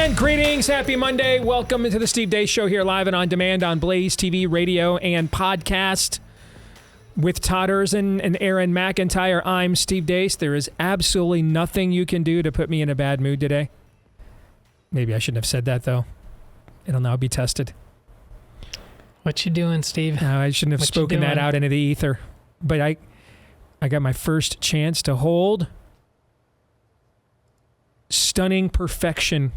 And greetings, happy Monday. Welcome to the Steve Deace Show here live and on demand on BlazeTV, radio, and podcast. With Todd Bensman and Aaron McIntyre, I'm Steve Deace. There is absolutely nothing you can do to put me in a bad mood today. Maybe I shouldn't have said that, though. It'll now be tested. What you doing, Steve? I shouldn't have spoken that out into the ether. But I got my first chance to hold stunning perfection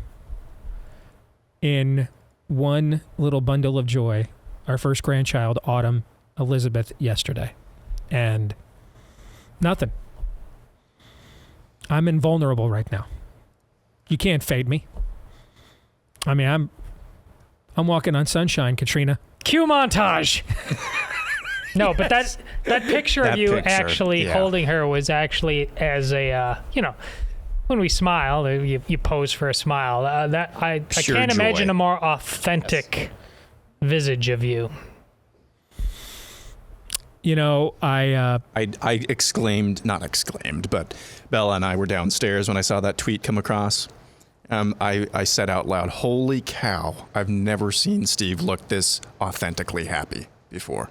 in one little bundle of joy. Our first grandchild, Autumn Elizabeth, yesterday. And nothing. I'm invulnerable right now. You can't fade me. I mean, I'm walking on sunshine, Katrina. Cue montage. No, but that picture of you actually holding her was actually as a, when we smile, you pose for a smile. I can't imagine a more authentic visage of you. You know, I not exclaimed, but Bella and I were downstairs when I saw that tweet come across. I said out loud, "Holy cow, I've never seen Steve look this authentically happy before."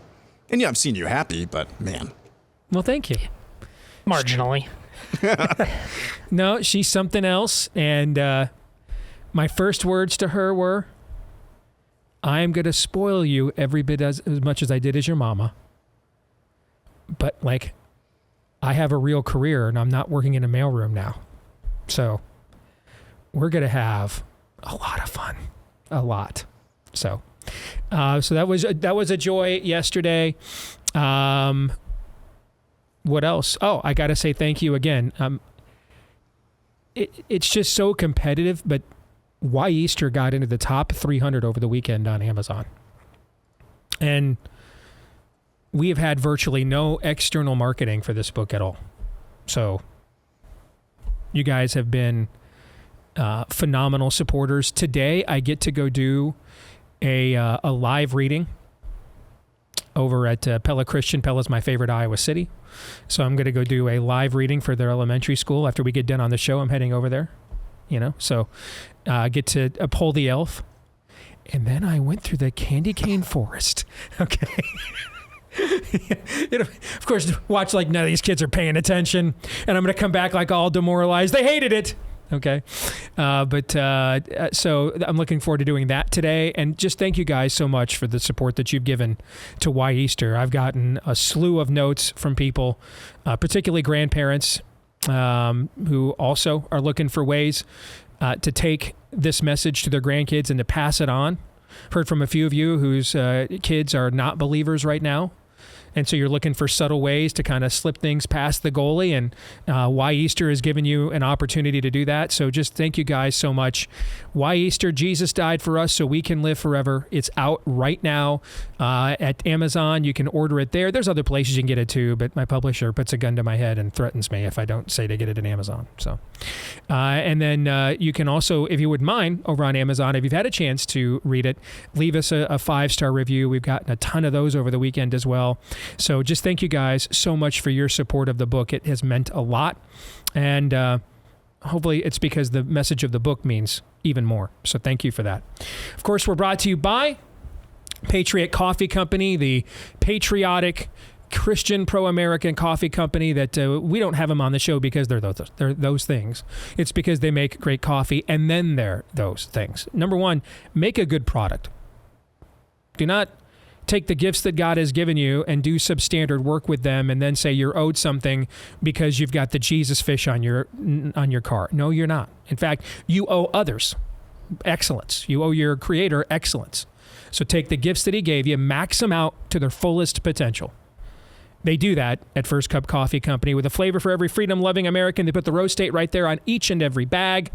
And yeah, I've seen you happy, but man. Well, thank you. Marginally. No, she's something else. And my first words to her were, I am going to spoil you every bit as much as I did as your mama. But, I have a real career, and I'm not working in a mailroom now. So we're going to have a lot of fun. A lot. So that was a joy yesterday. What else? Oh, I got to say thank you again. It's just so competitive, but Why Easter got into the top 300 over the weekend on Amazon. And we have had virtually no external marketing for this book at all. So you guys have been phenomenal supporters. Today, I get to go do a live reading over at Pella Christian. Pella's my favorite Iowa city. So I'm going to go do a live reading for their elementary school. After we get done on the show, I'm heading over there. So I get to pull the elf. And then I went through the candy cane forest. Okay. Of course, watch like none of these kids are paying attention. And I'm going to come back like all demoralized. They hated it. Okay. So I'm looking forward to doing that today. And just thank you guys so much for the support that you've given to Why Easter. I've gotten a slew of notes from people, particularly grandparents, who also are looking for ways to take this message to their grandkids and to pass it on. Heard from a few of you whose kids are not believers right now. And so you're looking for subtle ways to kind of slip things past the goalie, and Why Easter has given you an opportunity to do that. So just thank you guys so much. Why Easter? Jesus died for us so we can live forever. It's out right now at Amazon. You can order it there. There's other places you can get it too, but my publisher puts a gun to my head and threatens me if I don't say to get it at Amazon. So, and then you can also, if you wouldn't mind, over on Amazon, if you've had a chance to read it, leave us a 5-star review. We've gotten a ton of those over the weekend as well. So just thank you guys so much for your support of the book. It has meant a lot. And hopefully it's because the message of the book means even more. So thank you for that. Of course, we're brought to you by Patriot Coffee Company, the patriotic Christian pro-American coffee company that we don't have them on the show because they're those things. It's because they make great coffee and then they're those things. Number one, make a good product. Do not take the gifts that God has given you and do substandard work with them and then say you're owed something because you've got the Jesus fish on your car. No, you're not. In fact, you owe others excellence. You owe your creator excellence. So take the gifts that he gave you, max them out to their fullest potential. They do that at First Cup Coffee Company with a flavor for every freedom-loving American. They put the roast date right there on each and every bag.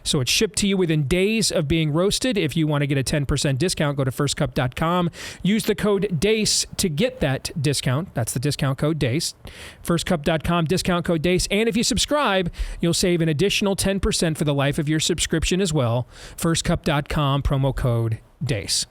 So it's shipped to you within days of being roasted. If you want to get a 10% discount, go to firstcup.com. Use the code DACE to get that discount. That's the discount code DACE. Firstcup.com, discount code DACE. And if you subscribe, you'll save an additional 10% for the life of your subscription as well. Firstcup.com, promo code DACE.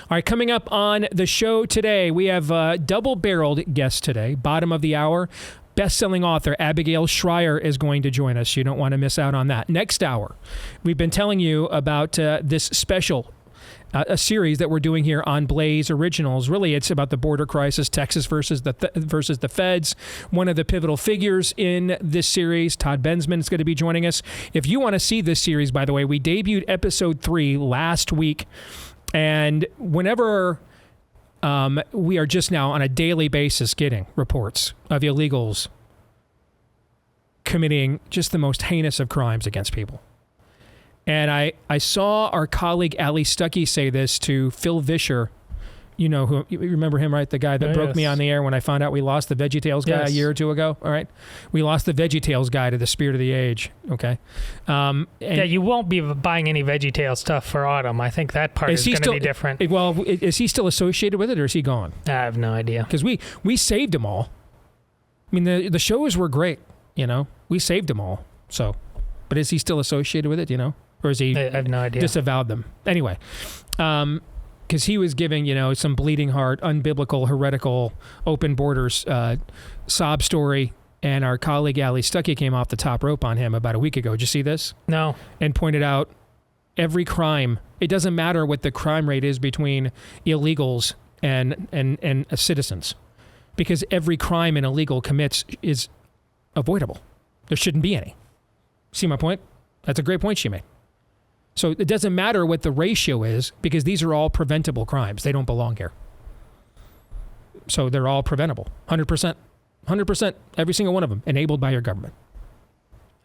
All right, coming up on the show today, we have a double-barreled guest today, bottom of the hour. best-selling author Abigail Shrier is going to join us. You don't want to miss out on that. Next hour, we've been telling you about this special a series that we're doing here on Blaze Originals. Really, it's about the border crisis, Texas versus the feds. One of the pivotal figures in this series, Todd Bensman, is going to be joining us. If you want to see this series, by the way, we debuted episode 3 last week, and whenever we are just now on a daily basis getting reports of illegals committing just the most heinous of crimes against people. And I saw our colleague Ali Stuckey say this to Phil Vischer. You know who? You remember him, right? The guy that broke me on the air when I found out we lost the VeggieTales guy a year or two ago. All right, we lost the VeggieTales guy to the spirit of the age. Okay. Yeah, you won't be buying any VeggieTales stuff for autumn. I think that part is going to be different. Well, is he still associated with it, or is he gone? I have no idea. Because we saved them all. I mean, the shows were great. You know, we saved them all. So, but is he still associated with it? You know? Or is he I have no idea. Disavowed them? Anyway, because he was giving, some bleeding heart, unbiblical, heretical, open borders sob story, and our colleague Ali Stuckey came off the top rope on him about a week ago. Did you see this? No. And pointed out every crime. It doesn't matter what the crime rate is between illegals and citizens, because every crime an illegal commits is avoidable. There shouldn't be any. See my point? That's a great point she made. So it doesn't matter what the ratio is, because these are all preventable crimes. They don't belong here. So they're all preventable. 100%. 100%. Every single one of them. Enabled by your government.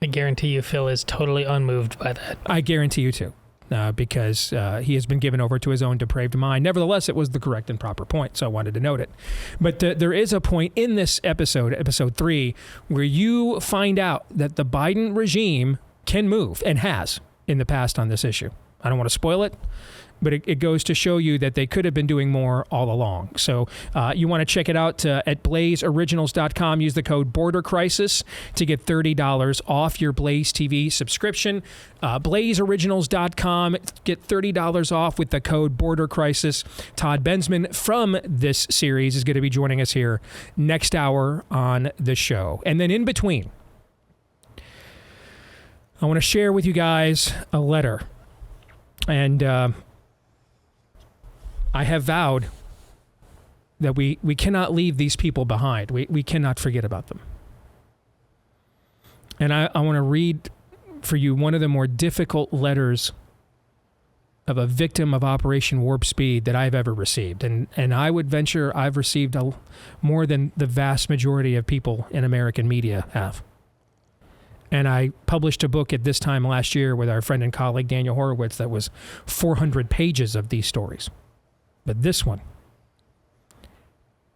I guarantee you Phil is totally unmoved by that. I guarantee you too. Because he has been given over to his own depraved mind. Nevertheless, it was the correct and proper point, so I wanted to note it. But there is a point in this episode 3, where you find out that the Biden regime can move, and has in the past on this issue. I don't want to spoil it, but it goes to show you that they could have been doing more all along. So you want to check it out at blazeoriginals.com. Use the code BORDERCRISIS to get $30 off your Blaze TV subscription. Blazeoriginals.com. Get $30 off with the code BORDERCRISIS. Todd Bensman from this series is going to be joining us here next hour on the show. And then in between, I want to share with you guys a letter. And I have vowed that we cannot leave these people behind. We cannot forget about them. And I want to read for you one of the more difficult letters of a victim of Operation Warp Speed that I've ever received. And I would venture I've received more than the vast majority of people in American media have. And I published a book at this time last year with our friend and colleague Daniel Horowitz that was 400 pages of these stories. But this one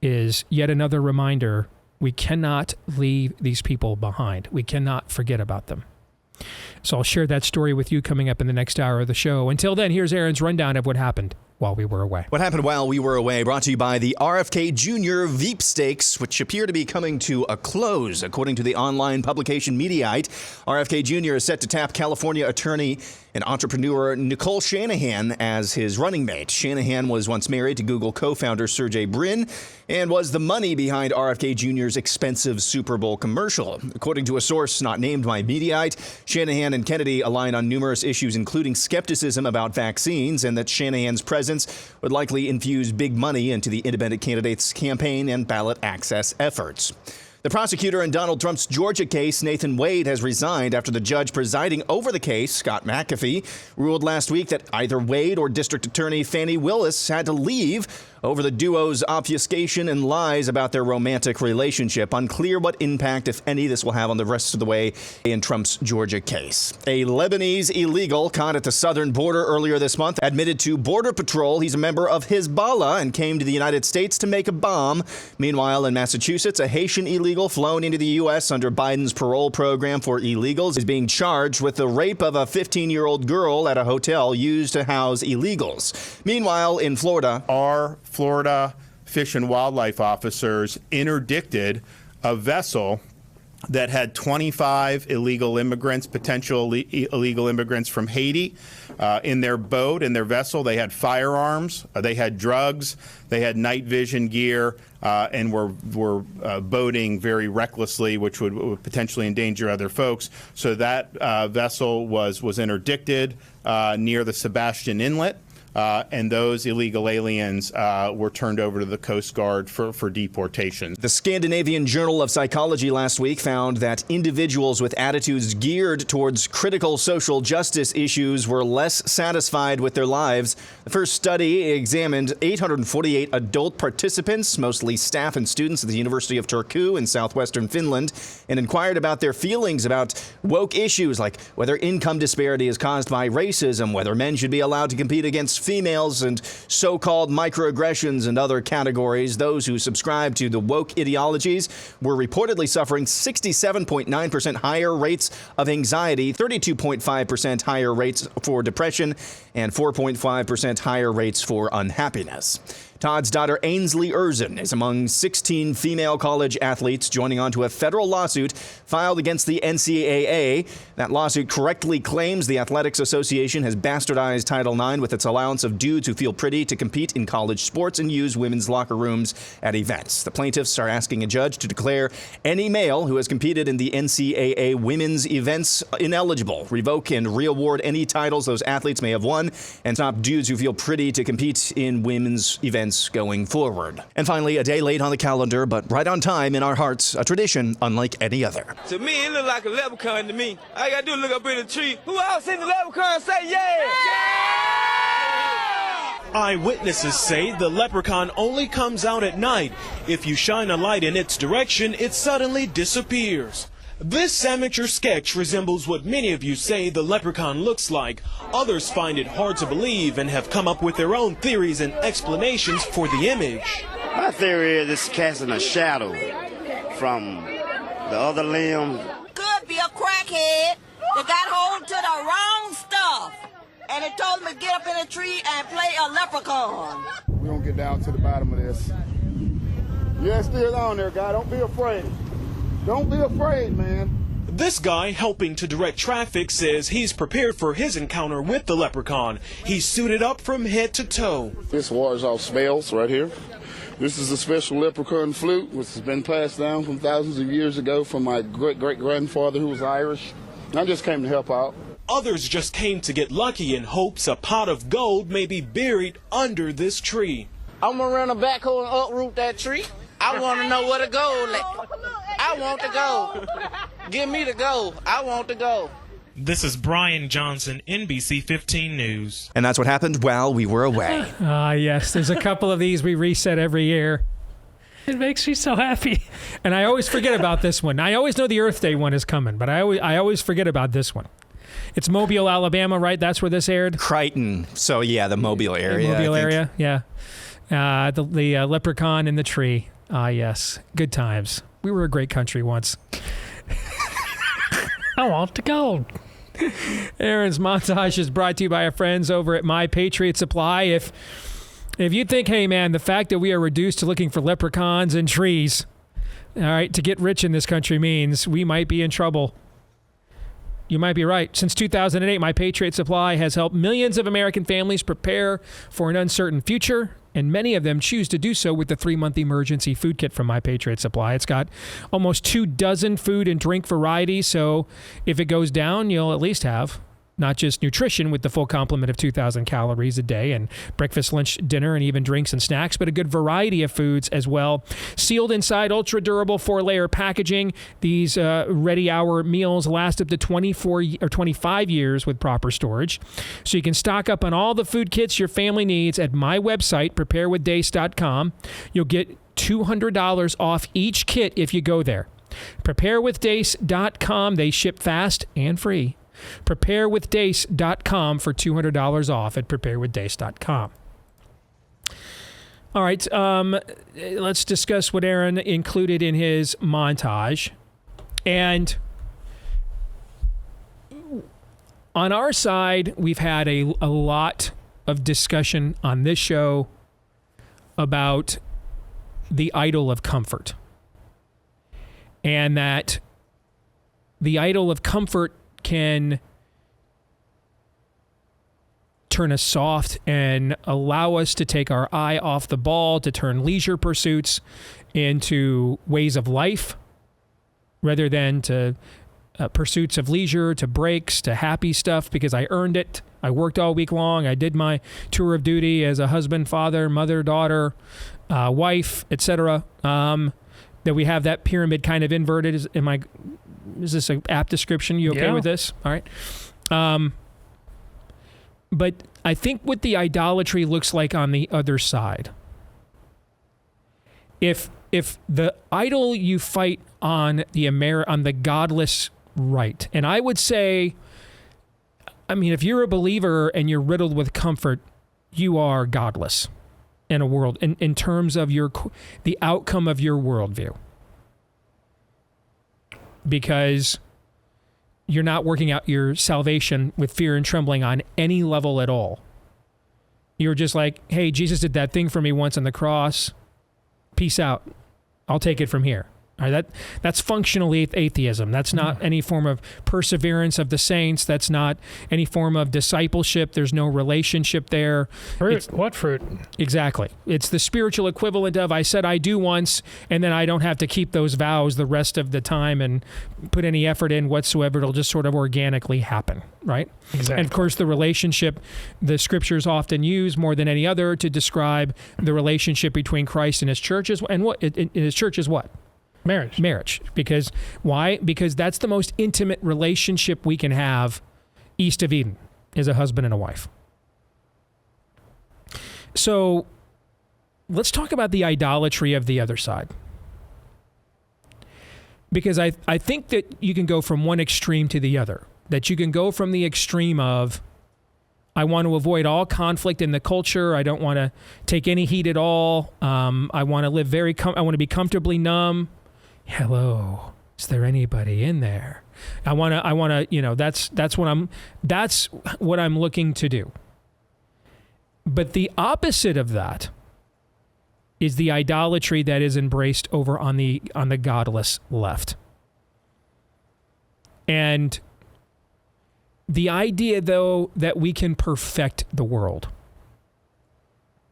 is yet another reminder we cannot leave these people behind. We cannot forget about them. So I'll share that story with you coming up in the next hour of the show. Until then, here's Aaron's rundown of what happened while we were away. What happened while we were away, brought to you by the RFK Jr. Veep Stakes, which appear to be coming to a close. According to the online publication Mediaite, RFK Jr. is set to tap California attorney and entrepreneur Nicole Shanahan as his running mate. Shanahan was once married to Google co-founder Sergey Brin and was the money behind RFK Jr.'s expensive Super Bowl commercial. According to a source not named by Mediaite, Shanahan and Kennedy align on numerous issues, including skepticism about vaccines, and that Shanahan's presence would likely infuse big money into the independent candidate's campaign and ballot access efforts. The prosecutor in Donald Trump's Georgia case, Nathan Wade, has resigned after the judge presiding over the case, Scott McAfee, ruled last week that either Wade or District Attorney Fani Willis had to leave over the duo's obfuscation and lies about their romantic relationship. Unclear what impact, if any, this will have on the rest of the way in Trump's Georgia case. A Lebanese illegal caught at the southern border earlier this month admitted to Border Patrol he's a member of Hezbollah and came to the United States to make a bomb. Meanwhile, in Massachusetts, a Haitian illegal flown into the U.S. under Biden's parole program for illegals is being charged with the rape of a 15-year-old girl at a hotel used to house illegals. Meanwhile, in Florida, our Florida Fish and Wildlife officers interdicted a vessel that had 25 illegal immigrants, potential illegal immigrants from Haiti, in their boat, in their vessel. They had firearms, they had drugs, they had night vision gear, and were boating very recklessly, which would potentially endanger other folks. So that vessel was interdicted near the Sebastian Inlet. And those illegal aliens were turned over to the Coast Guard for deportation. The Scandinavian Journal of Psychology last week found that individuals with attitudes geared towards critical social justice issues were less satisfied with their lives. The first study examined 848 adult participants, mostly staff and students at the University of Turku in southwestern Finland, and inquired about their feelings about woke issues like whether income disparity is caused by racism, whether men should be allowed to compete against females, and so-called microaggressions and other categories. Those who subscribe to the woke ideologies were reportedly suffering 67.9% higher rates of anxiety, 32.5% higher rates for depression, and 4.5% higher rates for unhappiness. Todd's daughter Ainsley Erzin is among 16 female college athletes joining onto a federal lawsuit filed against the NCAA. That lawsuit correctly claims the Athletics Association has bastardized Title IX with its allowance of dudes who feel pretty to compete in college sports and use women's locker rooms at events. The plaintiffs are asking a judge to declare any male who has competed in the NCAA women's events ineligible, revoke and reaward any titles those athletes may have won, and stop dudes who feel pretty to compete in women's events going forward. And finally, a day late on the calendar, but right on time in our hearts, a tradition unlike any other. To me, it look like a leprechaun to me. All I gotta do is look up in the tree. Who else seen the leprechaun? Say yeah! Eyewitnesses say the leprechaun only comes out at night. If you shine a light in its direction, it suddenly disappears. This amateur sketch resembles what many of you say the leprechaun looks like. Others find it hard to believe and have come up with their own theories and explanations for the image. My theory is it's casting a shadow from the other limb. Could be a crackhead that got hold to the wrong stuff, and it told him to get up in a tree and play a leprechaun. We're going to get down to the bottom of this. Yeah, it's still on there, guy. Don't be afraid. Don't be afraid, man. This guy helping to direct traffic says he's prepared for his encounter with the leprechaun. He's suited up from head to toe. This wars off smells right here. This is a special leprechaun flute, which has been passed down from thousands of years ago from my great-great-grandfather who was Irish. I just came to help out. Others just came to get lucky in hopes a pot of gold may be buried under this tree. I'm going to run a backhoe and uproot that tree. I want to know where the gold is. I want the gold. Give me the gold. I want the gold. This is Brian Johnson, NBC 15 News. And that's what happened while we were away. Yes, there's a couple of these we reset every year. It makes me so happy. And I always forget about this one. I always know the Earth Day one is coming, but I always forget about this one. It's Mobile, Alabama, right? That's where this aired? Crichton. So, yeah, the Mobile area. Mobile area, yeah. The leprechaun in the tree. Yes. Good times. We were a great country once. I want the gold. Aaron's montage is brought to you by our friends over at My Patriot Supply. If you think, hey, man, the fact that we are reduced to looking for leprechauns and trees, all right, to get rich in this country means we might be in trouble. You might be right. Since 2008, My Patriot Supply has helped millions of American families prepare for an uncertain future, and many of them choose to do so with the 3-month emergency food kit from My Patriot Supply. It's got almost 24 food and drink varieties, so if it goes down, you'll at least have not just nutrition with the full complement of 2,000 calories a day and breakfast, lunch, dinner, and even drinks and snacks, but a good variety of foods as well. Sealed inside ultra-durable 4-layer packaging, these ready-hour meals last up to 24 or 25 years with proper storage. So you can stock up on all the food kits your family needs at my website, preparewithdace.com. You'll get $200 off each kit if you go there. Preparewithdace.com. They ship fast and free. Preparewithdace.com for $200 off at preparewithdace.com. All right, let's discuss what Aaron included in his montage. And on our side, we've had a lot of discussion on this show about the idol of comfort. And that the idol of comfort can turn us soft and allow us to take our eye off the ball, to turn leisure pursuits into ways of life rather than to pursuits of leisure, to breaks, to happy stuff because I earned it. I worked all week long. I did my tour of duty as a husband, father, mother, daughter, wife, etc. That we have that pyramid kind of inverted. Is this an apt description? You okay with this? All right. But I think what the idolatry looks like on the other side, if the idol you fight on the godless right, and I would say, I mean, if you're a believer and you're riddled with comfort, you are godless in a world in terms of the outcome of your worldview, because you're not working out your salvation with fear and trembling on any level at all. You're just like, hey, Jesus did that thing for me once on the cross. Peace out. I'll take it from here. All right, that's functionally atheism. That's not any form of perseverance of the saints. That's not any form of discipleship. There's no relationship there. Fruit. What fruit? Exactly. It's the spiritual equivalent of I said I do once, and then I don't have to keep those vows the rest of the time and put any effort in whatsoever. It'll just sort of organically happen, right? Exactly. And of course, the relationship the scriptures often use more than any other to describe the relationship between Christ and his church is, and what his church is what? Marriage. Because why? Because that's the most intimate relationship we can have east of Eden, is a husband and a wife. So let's talk about the idolatry of the other side. Because I think that you can go from one extreme to the other. That you can go from the extreme of, I want to avoid all conflict in the culture. I don't want to take any heat at all. I want to live I want to be comfortably numb. Hello, is there anybody in there? I want to, that's what I'm looking to do. But the opposite of that is the idolatry that is embraced over on the godless left. And the idea, though, that we can perfect the world,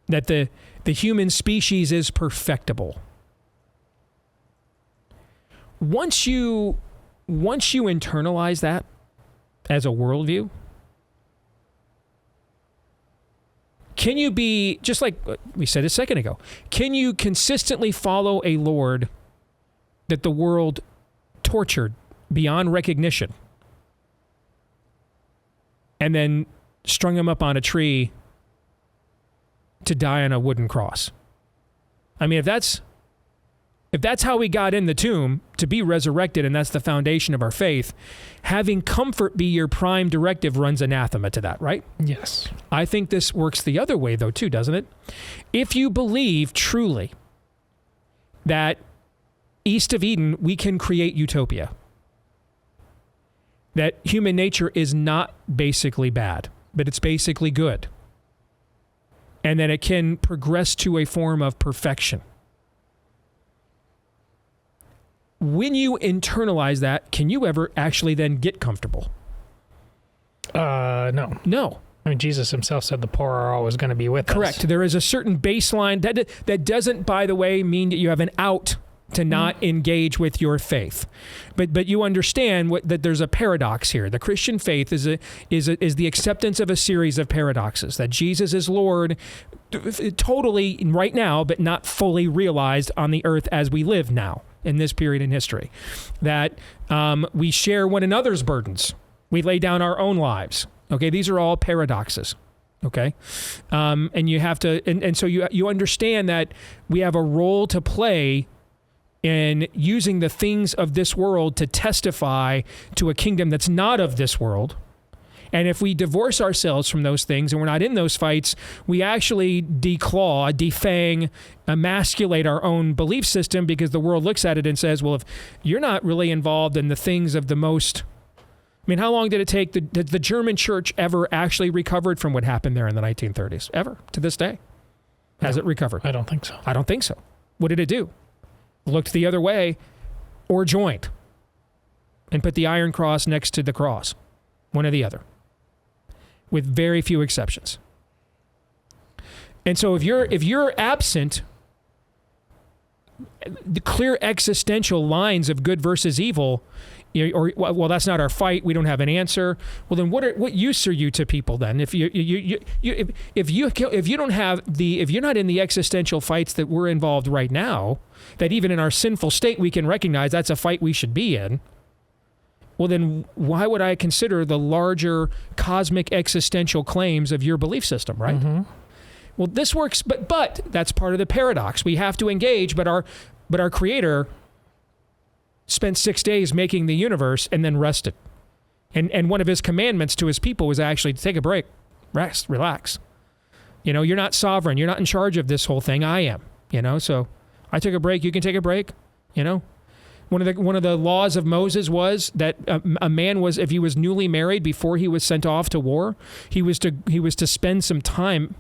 that the human species is perfectible. Once you internalize that as a worldview, can you be, just like we said a second ago, can you consistently follow a Lord that the world tortured beyond recognition and then strung him up on a tree to die on a wooden cross? I mean, if that's how we got in the tomb to be resurrected, and that's the foundation of our faith, having comfort be your prime directive runs anathema to that, right? Yes. I think this works the other way, though, too, doesn't it? If you believe truly that east of Eden, we can create utopia, that human nature is not basically bad, but it's basically good, and that it can progress to a form of perfection. When you internalize that, can you ever actually then get comfortable? No. No. I mean, Jesus himself said the poor are always going to be with us. Correct. There is a certain baseline. That doesn't, by the way, mean that you have an out to not engage with your faith. But you understand that there's a paradox here. The Christian faith is the acceptance of a series of paradoxes, that Jesus is Lord totally right now, but not fully realized on the earth as we live now in this period in history. That we share one another's burdens. We lay down our own lives. Okay, these are all paradoxes. Okay, and you have to, and so you understand that we have a role to play in using the things of this world to testify to a kingdom that's not of this world. And if we divorce ourselves from those things and we're not in those fights, we actually declaw, defang, emasculate our own belief system, because the world looks at it and says, well, if you're not really involved in the things of the most... I mean, how long did it take? Did the German church ever actually recovered from what happened there in the 1930s? Ever? To this day? Has it recovered? I don't think so. I don't think so. What did it do? Looked the other way or joined. and put the iron cross next to the cross, one or the other, with very few exceptions. And so if you're absent the clear existential lines of good versus evil, or well, that's not our fight, we don't have an answer. Well, then what use are you to people then? If you're not in the existential fights that we're involved right now, that even in our sinful state we can recognize that's a fight we should be in. Well, then why would I consider the larger cosmic existential claims of your belief system, right? Mm-hmm. Well, this works, but that's part of the paradox. We have to engage, but our Creator spent 6 days making the universe and then rested. And one of his commandments to his people was actually to take a break, rest, relax. You're not sovereign. You're not in charge of this whole thing. I am, so I took a break. You can take a break, One of the laws of Moses was that a man was, if he was newly married before he was sent off to war, he was to spend some time,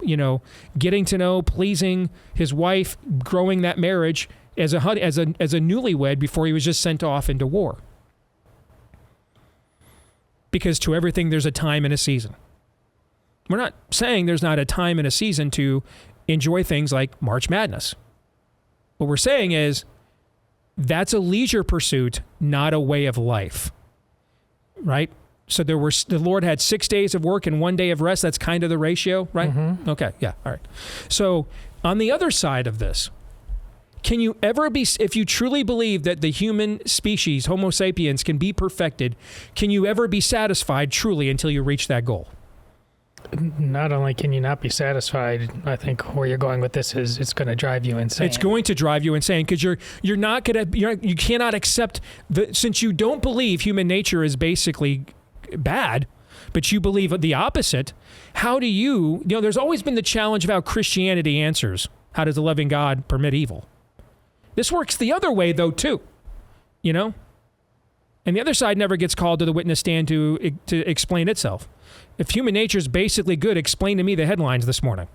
getting to know, pleasing his wife, growing that marriage as a newlywed before he was just sent off into war. Because to everything there's a time and a season. We're not saying there's not a time and a season to enjoy things like March Madness. What we're saying is, that's a leisure pursuit, not a way of life, right? So the Lord had 6 days of work and 1 day of rest. That's kind of the ratio, right? Mm-hmm. Okay, yeah, all right. So on the other side of this, can you ever be, if you truly believe that the human species, Homo sapiens, can be perfected, can you ever be satisfied truly until you reach that goal? Not only can you not be satisfied, I think where you're going with this is it's going to drive you insane. It's going to drive you insane because you cannot accept since you don't believe human nature is basically bad, but you believe the opposite. How do you there's always been the challenge of how Christianity answers. How does a loving God permit evil? This works the other way though too, and the other side never gets called to the witness stand to explain itself. If human nature is basically good, explain to me the headlines this morning.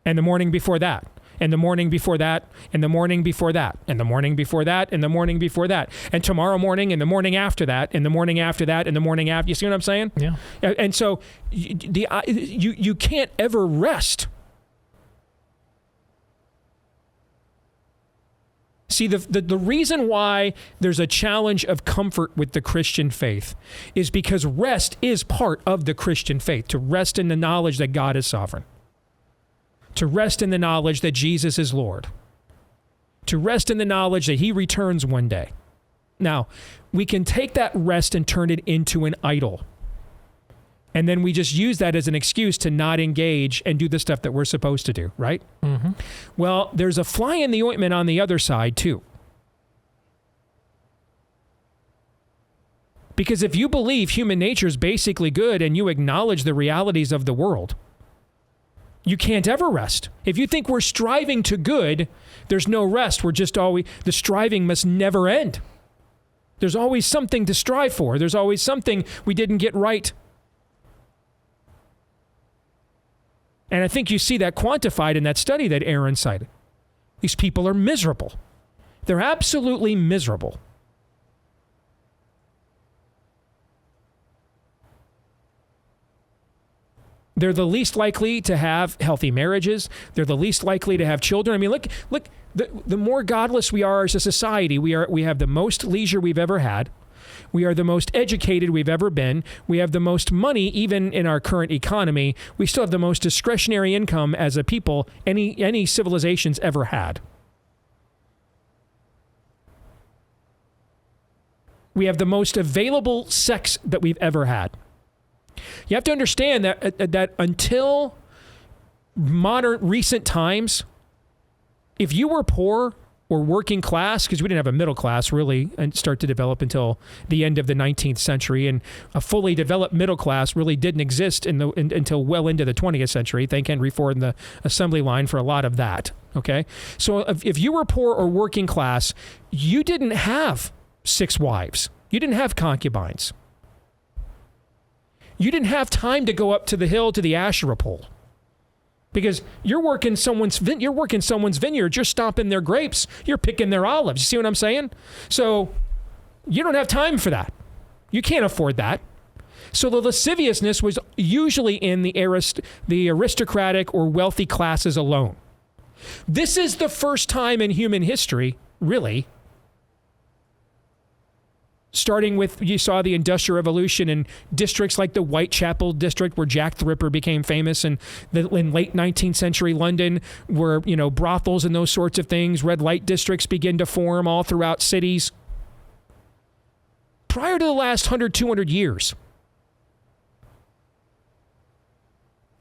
And the morning before that. And the morning before that. And the morning before that. And the morning before that. And the morning before that. And tomorrow morning and the morning after that. And the morning after that. And the morning after. You see what I'm saying? Yeah. And so you can't ever rest. See, the reason why there's a challenge of comfort with the Christian faith is because rest is part of the Christian faith, to rest in the knowledge that God is sovereign, to rest in the knowledge that Jesus is Lord, to rest in the knowledge that he returns one day. Now, we can take that rest and turn it into an idol. And then we just use that as an excuse to not engage and do the stuff that we're supposed to do, right? Mm-hmm. Well, there's a fly in the ointment on the other side, too. Because if you believe human nature is basically good and you acknowledge the realities of the world, you can't ever rest. If you think we're striving to good, there's no rest. The striving must never end. There's always something to strive for. There's always something we didn't get right. And I think you see that quantified in that study that Aaron cited. These people are miserable. They're absolutely miserable. They're the least likely to have healthy marriages. They're the least likely to have children. I mean, look, the more godless we are as a society, we have the most leisure we've ever had. We are the most educated we've ever been. We have the most money, even in our current economy. We still have the most discretionary income as a people any civilization's ever had. We have the most available sex that we've ever had. You have to understand that until recent times, if you were poor or working class, because we didn't have a middle class really and start to develop until the end of the 19th century, and a fully developed middle class really didn't exist until well into the 20th century. Thank Henry Ford and the assembly line for a lot of that. Okay, so if you were poor or working class, you didn't have 6 wives. You didn't have concubines. You didn't have time to go up to the hill to the Asherah pole. Because you're working someone's vineyard, you're stomping their grapes, you're picking their olives. You see what I'm saying? So You don't have time for that. You can't afford that. So the lasciviousness was usually in the aristocratic or wealthy classes alone. This is the first time in human history, really, starting with, you saw the Industrial Revolution in districts like the Whitechapel district where Jack the Ripper became famous, and in late 19th century London where, brothels and those sorts of things, red light districts begin to form all throughout cities. Prior to the last 100, 200 years,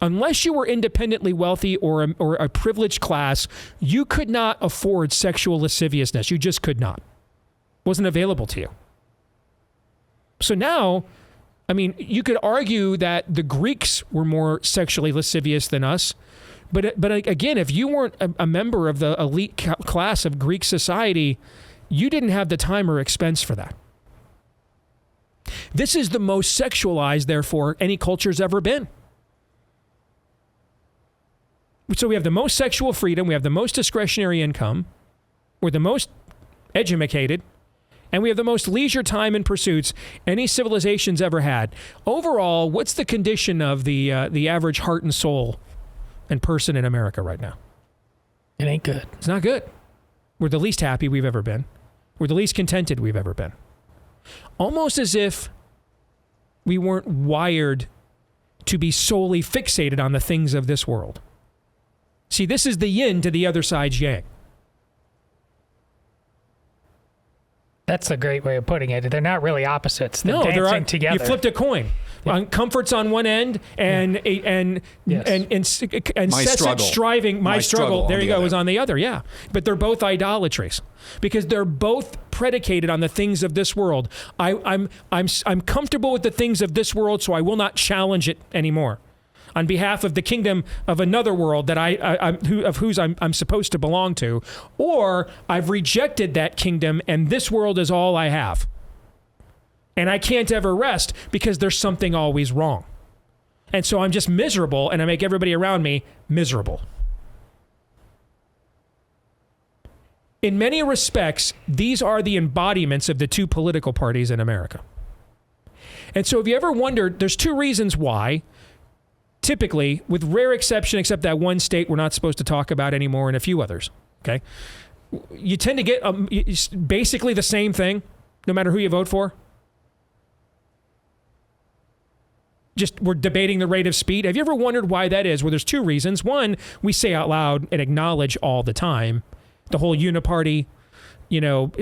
unless you were independently wealthy or a privileged class, you could not afford sexual lasciviousness. You just could not. It wasn't available to you. So now, you could argue that the Greeks were more sexually lascivious than us. But again, if you weren't a member of the elite class of Greek society, you didn't have the time or expense for that. This is the most sexualized, therefore, any culture's ever been. So we have the most sexual freedom, we have the most discretionary income, we're the most educated, and we have the most leisure time and pursuits any civilization's ever had. Overall, what's the condition of the average heart and soul and person in America right now? It ain't good. It's not good. We're the least happy we've ever been. We're the least contented we've ever been. Almost as if we weren't wired to be solely fixated on the things of this world. See, this is the yin to the other side's yang. That's a great way of putting it. They're not really opposites. They're dancing together. You flipped a coin. Yeah. Comfort's on one end, and incessant striving. My struggle. There you go. Is on the other. Yeah, but they're both idolatries because they're both predicated on the things of this world. I'm comfortable with the things of this world, so I will not challenge it anymore. On behalf of the kingdom of another world that I'm supposed to belong to, or I've rejected that kingdom and this world is all I have. And I can't ever rest because there's something always wrong. And so I'm just miserable and I make everybody around me miserable. In many respects, these are the embodiments of the two political parties in America. And so if you ever wondered, there's two reasons why. Typically, with rare exception, except that one state we're not supposed to talk about anymore and a few others, okay? You tend to get basically the same thing, no matter who you vote for. Just we're debating the rate of speed. Have you ever wondered why that is? Well, there's two reasons. One, we say out loud and acknowledge all the time the whole uniparty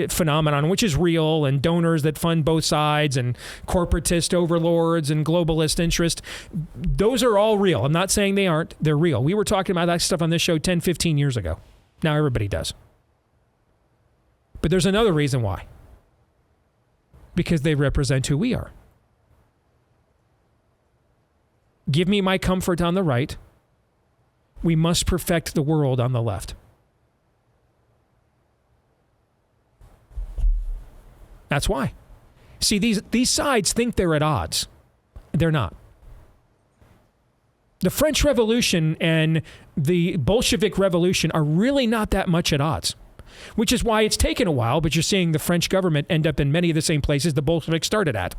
phenomenon, which is real, and donors that fund both sides, and corporatist overlords and globalist interest. Those are all real. I'm not saying they aren't. They're real. We were talking about that stuff on this show 10, 15 years ago. Now everybody does. But there's another reason why. Because they represent who we are. Give me my comfort on the right. We must perfect the world on the left. That's why. See, these sides think they're at odds. They're not. The French Revolution and the Bolshevik Revolution are really not that much at odds, which is why it's taken a while, but you're seeing the French government end up in many of the same places the Bolsheviks started at.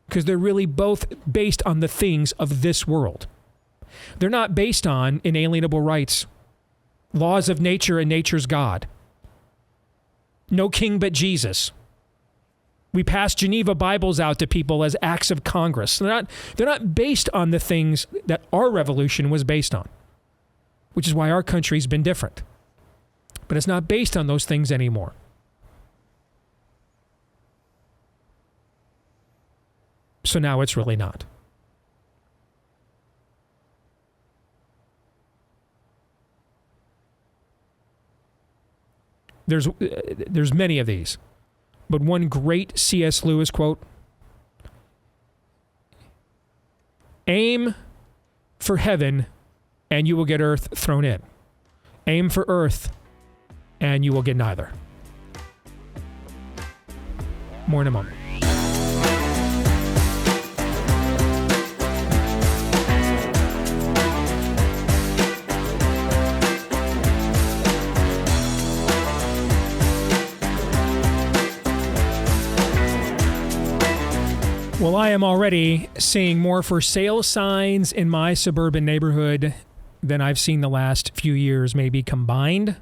Because they're really both based on the things of this world. They're not based on inalienable rights, laws of nature and nature's God. No king but Jesus. We pass Geneva Bibles out to people as acts of Congress. They're not based on the things that our revolution was based on, which is why our country's been different. But it's not based on those things anymore. So now it's really not. There's many of these, but one great C.S. Lewis quote: "Aim for heaven, and you will get earth thrown in. Aim for earth, and you will get neither." More in a moment. Well, I am already seeing more for sale signs in my suburban neighborhood than I've seen the last few years, maybe combined.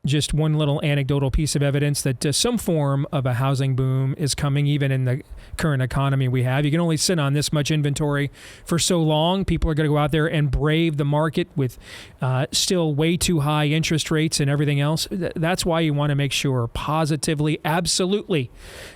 Just one little anecdotal piece of evidence that some form of a housing boom is coming, even in the current economy we have. You can only sit on this much inventory for so long. People are going to go out there and brave the market with still way too high interest rates and everything else. That's why you want to make sure positively, absolutely,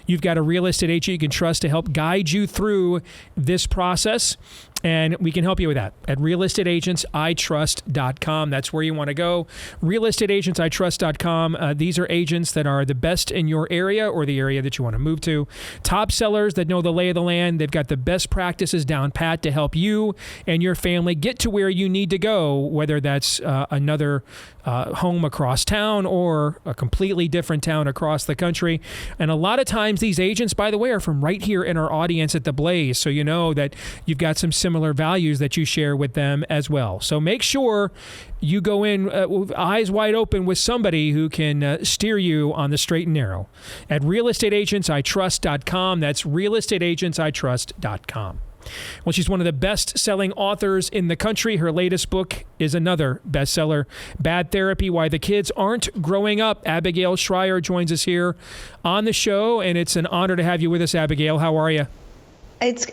you've got a real estate agent you can trust to help guide you through this process. And we can help you with that at realestateagentsitrust.com. That's where you want to go. Realestateagentsitrust.com. These are agents that are the best in your area or the area that you want to move to. Top sellers that know the lay of the land. They've got the best practices down pat to help you and your family get to where you need to go, whether that's another home across town or a completely different town across the country. And a lot of times these agents, by the way, are from right here in our audience at the Blaze. So you know that you've got some similar values that you share with them as well. So make sure you go in with eyes wide open with somebody who can steer you on the straight and narrow at realestateagentsitrust.com. That's realestateagentsitrust.com. Well, she's one of the best-selling authors in the country. Her latest book is another bestseller, Bad Therapy, Why the Kids Aren't Growing Up. Abigail Shrier joins us here on the show, and it's an honor to have you with us, Abigail. How are you?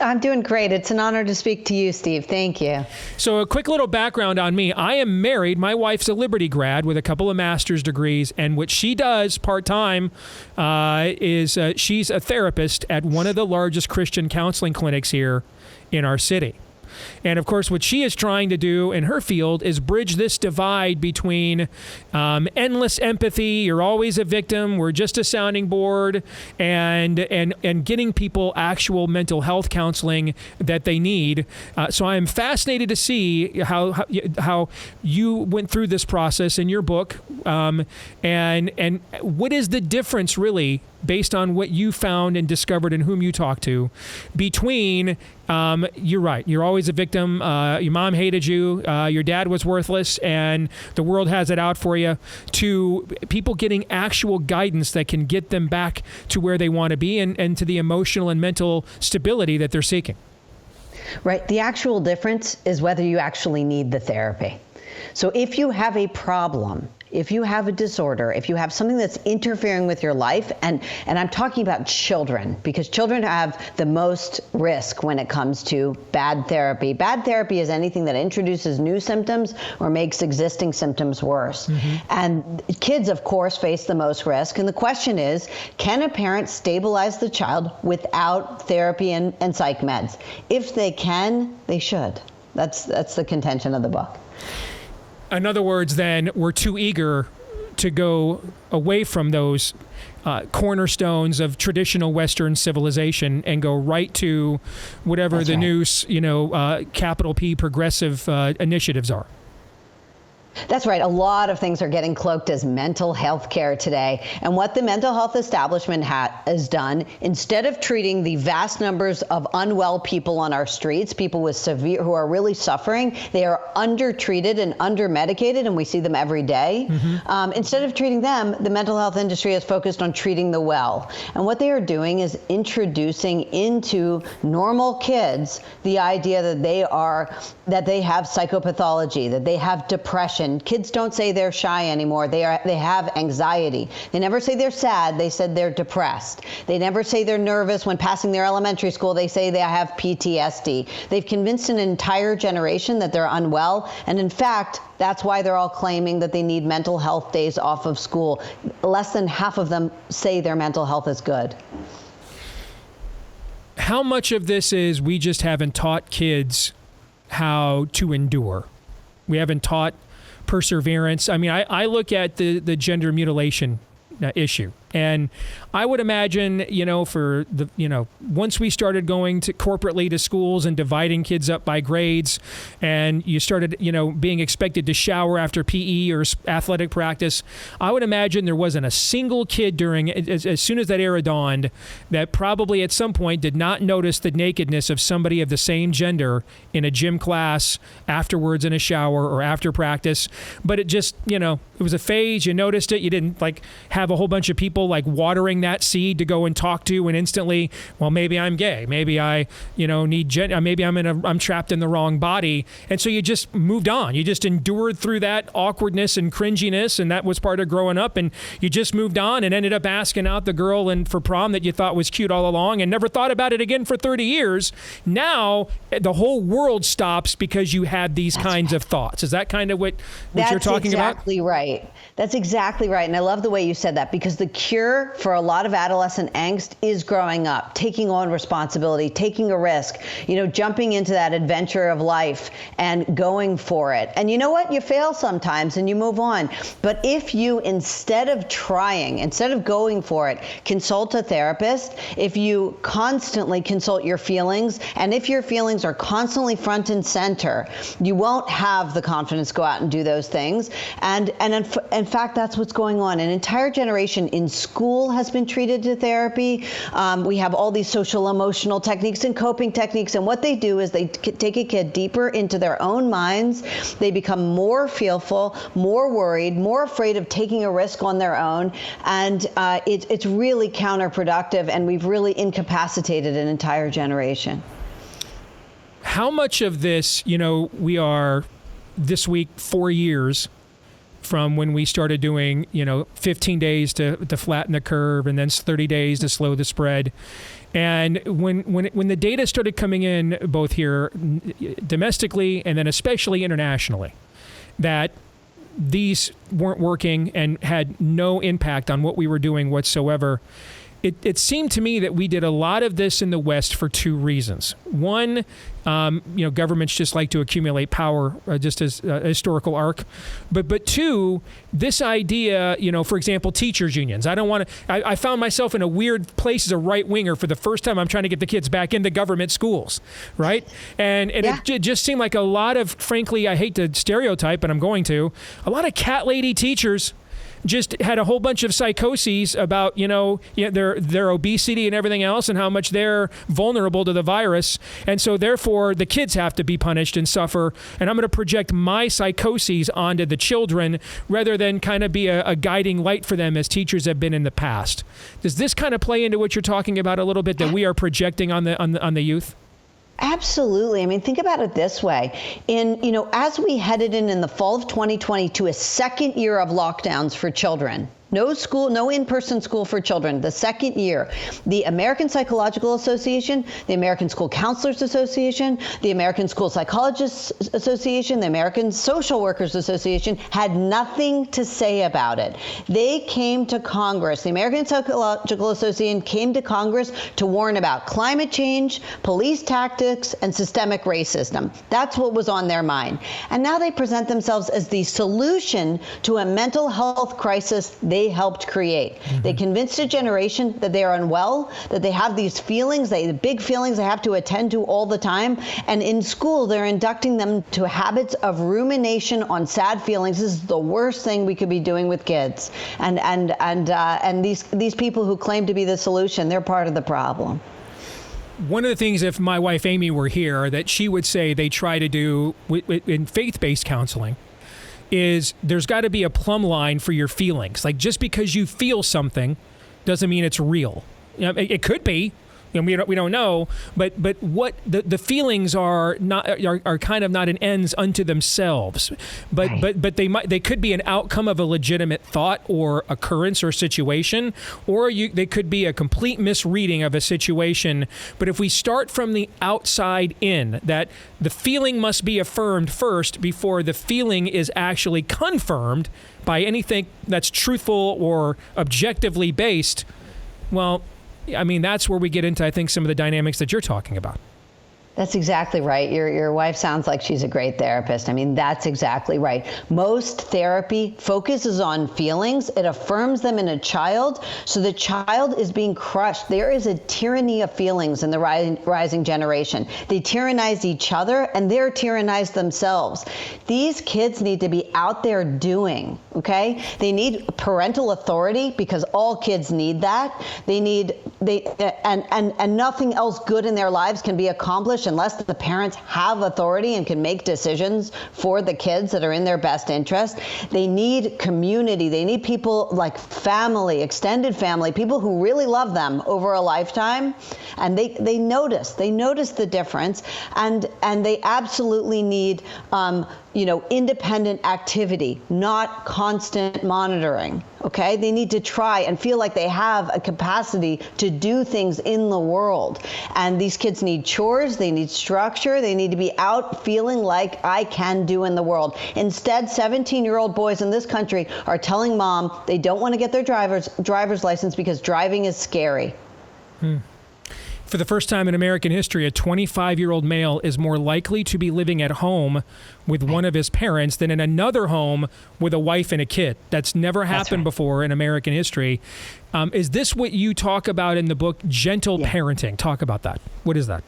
I'm doing great. It's an honor to speak to you, Steve. Thank you. So a quick little background on me. I am married. My wife's a Liberty grad with a couple of master's degrees. And what she does part-time is she's a therapist at one of the largest Christian counseling clinics here in our city. And of course, what she is trying to do in her field is bridge this divide between endless empathy, you're always a victim, we're just a sounding board, and getting people actual mental health counseling that they need. So I am fascinated to see how you went through this process in your book, and what is the difference really, based on what you found and discovered and whom you talked to, between you're right, you're always a victim, your mom hated you, your dad was worthless, and the world has it out for you, to people getting actual guidance that can get them back to where they want to be and to the emotional and mental stability that they're seeking. Right. The actual difference is whether you actually need the therapy. So if you have a problem, if you have a disorder, if you have something that's interfering with your life, and I'm talking about children, because children have the most risk when it comes to bad therapy. Bad therapy is anything that introduces new symptoms or makes existing symptoms worse. Mm-hmm. And kids, of course, face the most risk. And the question is, can a parent stabilize the child without therapy and psych meds? If they can, they should. That's the contention of the book. In other words, then, we're too eager to go away from those cornerstones of traditional Western civilization and go right to whatever That's the right. new, capital P progressive initiatives are. That's right. A lot of things are getting cloaked as mental health care today. And what the mental health establishment has done, instead of treating the vast numbers of unwell people on our streets, people with severe, who are really suffering, they are undertreated and undermedicated, and we see them every day. Mm-hmm. Instead of treating them, the mental health industry is focused on treating the well. And what they are doing is introducing into normal kids the idea that they have psychopathology, that they have depression. Kids don't say they're shy anymore. They have anxiety. They never say they're sad. They said they're depressed. They never say they're nervous when passing their elementary school. They say they have PTSD. They've convinced an entire generation that they're unwell. And in fact, that's why they're all claiming that they need mental health days off of school. Less than half of them say their mental health is good. How much of this is we just haven't taught kids how to endure? We haven't taught perseverance. I mean, I look at the gender mutilation issue, and I would imagine, for the, once we started going to corporately to schools and dividing kids up by grades, and you started, being expected to shower after PE or athletic practice, I would imagine there wasn't a single kid as soon as that era dawned, that probably at some point did not notice the nakedness of somebody of the same gender in a gym class afterwards in a shower or after practice. But it just, it was a phase. You noticed it. You didn't have a whole bunch of people people like watering that seed to go and talk to and instantly, well, maybe I'm gay. Maybe I, maybe I'm trapped in the wrong body. And so you just moved on. You just endured through that awkwardness and cringiness, and that was part of growing up, and you just moved on and ended up asking out the girl for prom that you thought was cute all along and never thought about it again for 30 years. Now the whole world stops because you had these kinds of thoughts. Is that kind of what you're talking about? That's exactly right. That's exactly right. And I love the way you said that, because the cure for a lot of adolescent angst is growing up, taking on responsibility, taking a risk, jumping into that adventure of life and going for it. And you know what? You fail sometimes and you move on. But if you, instead of going for it, consult a therapist, if you constantly consult your feelings, and if your feelings are constantly front and center, you won't have the confidence to go out and do those things. And in fact, that's what's going on. An entire generation in school has been treated to therapy. We have all these social emotional techniques and coping techniques. And what they do is they take a kid deeper into their own minds. They become more fearful, more worried, more afraid of taking a risk on their own. And it's really counterproductive. And we've really incapacitated an entire generation. How much of this, we are this week 4 years from when we started doing, 15 days to flatten the curve and then 30 days to slow the spread. And when the data started coming in, both here domestically and then especially internationally, that these weren't working and had no impact on what we were doing whatsoever, it seemed to me that we did a lot of this in the West for two reasons. One, governments just like to accumulate power, just as a historical arc. But two, this idea, for example, teachers unions. I found myself in a weird place as a right winger for the first time. I'm trying to get the kids back into government schools, right? And it just seemed like a lot of, frankly, I hate to stereotype, but I'm going to, a lot of cat lady teachers just had a whole bunch of psychoses about, their obesity and everything else and how much they're vulnerable to the virus. And so therefore the kids have to be punished and suffer. And I'm going to project my psychoses onto the children rather than kind of be a guiding light for them as teachers have been in the past. Does this kind of play into what you're talking about a little bit, that we are projecting on the youth? Absolutely. I mean, think about it this way. As we headed in the fall of 2020 to a second year of lockdowns for children, no school, no in-person school for children. The second year, the American Psychological Association, the American School Counselors Association, the American School Psychologists Association, the American Social Workers Association had nothing to say about it. They came to Congress. The American Psychological Association came to Congress to warn about climate change, police tactics, and systemic racism. That's what was on their mind. And now they present themselves as the solution to a mental health crisis they helped create. Mm-hmm. They convinced a generation that they are unwell, that they have these feelings, the big feelings they have to attend to all the time. And in school, they're inducting them to habits of rumination on sad feelings. This is the worst thing we could be doing with kids. And these people who claim to be the solution, they're part of the problem. One of the things, if my wife Amy were here, that she would say they try to do in faith-based counseling is there's got to be a plumb line for your feelings. Like, just because you feel something doesn't mean it's real. It could be. We don't know, but what the feelings are kind of not an ends unto themselves, but they could be an outcome of a legitimate thought or occurrence or situation, or they could be a complete misreading of a situation. But if we start from the outside in, that the feeling must be affirmed first before the feeling is actually confirmed by anything that's truthful or objectively based, well, I mean, that's where we get into, I think, some of the dynamics that you're talking about. That's exactly right. Your wife sounds like she's a great therapist. I mean, that's exactly right. Most therapy focuses on feelings. It affirms them in a child, so the child is being crushed. There is a tyranny of feelings in the rising generation. They tyrannize each other, and they're tyrannized themselves. These kids need to be out there doing, okay? They need parental authority, because all kids need that. And nothing else good in their lives can be accomplished established, unless the parents have authority and can make decisions for the kids that are in their best interest. They need community. They need people like family, extended family, people who really love them over a lifetime. And they notice the difference. And they absolutely need, independent activity, not constant monitoring. Okay, they need to try and feel like they have a capacity to do things in the world. And these kids need chores, they need structure, they need to be out feeling like I can do in the world. Instead, 17-year-old boys in this country are telling mom they don't want to get their driver's license because driving is scary. For the first time in American history, a 25-year-old male is more likely to be living at home with one of his parents than in another home with a wife and a kid. That's never happened before in American history. Is this what you talk about in the book, gentle parenting? Talk about that. What is that?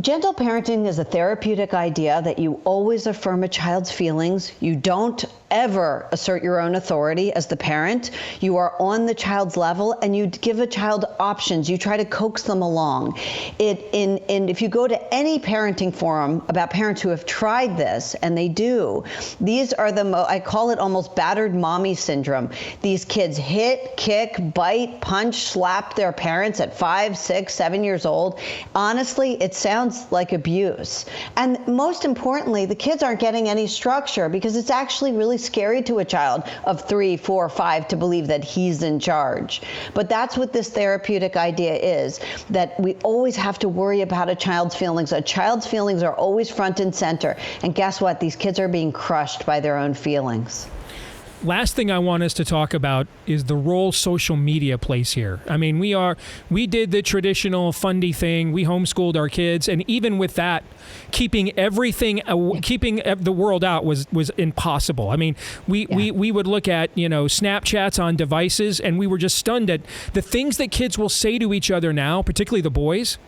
Gentle parenting is a therapeutic idea that you always affirm a child's feelings. You don't ever assert your own authority as the parent. You are on the child's level and you give a child options. You try to coax them along. If you go to any parenting forum about parents who have tried this, and they do, these are I call it almost battered mommy syndrome. These kids hit, kick, bite, punch, slap their parents at 5, 6, 7 years old. Honestly, it sounds like abuse. And most importantly, the kids aren't getting any structure because it's actually really scary to a child of 3, 4, 5 to believe that he's in charge. But that's what this therapeutic idea is, that we always have to worry about a child's feelings. A child's feelings are always front and center. And guess what? These kids are being crushed by their own feelings. Last thing I want us to talk about is the role social media plays here. I mean, we did the traditional fundy thing. We homeschooled our kids, and even with that, keeping the world out was impossible. I mean, we would look at Snapchats on devices, and we were just stunned at the things that kids will say to each other now, particularly the boys.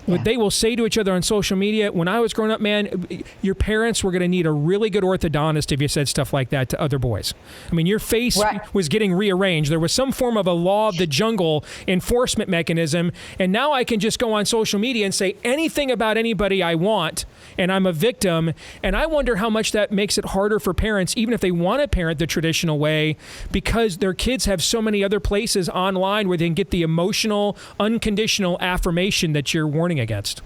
What they will say to each other on social media. When I was growing up, man, your parents were going to need a really good orthodontist if you said stuff like that to other boys. I mean, your face was getting rearranged. There was some form of a law of the jungle enforcement mechanism, and now I can just go on social media and say anything about anybody I want, and I'm a victim. And I wonder how much that makes it harder for parents, even if they want to parent the traditional way, because their kids have so many other places online where they can get the emotional, unconditional affirmation that you're warning against.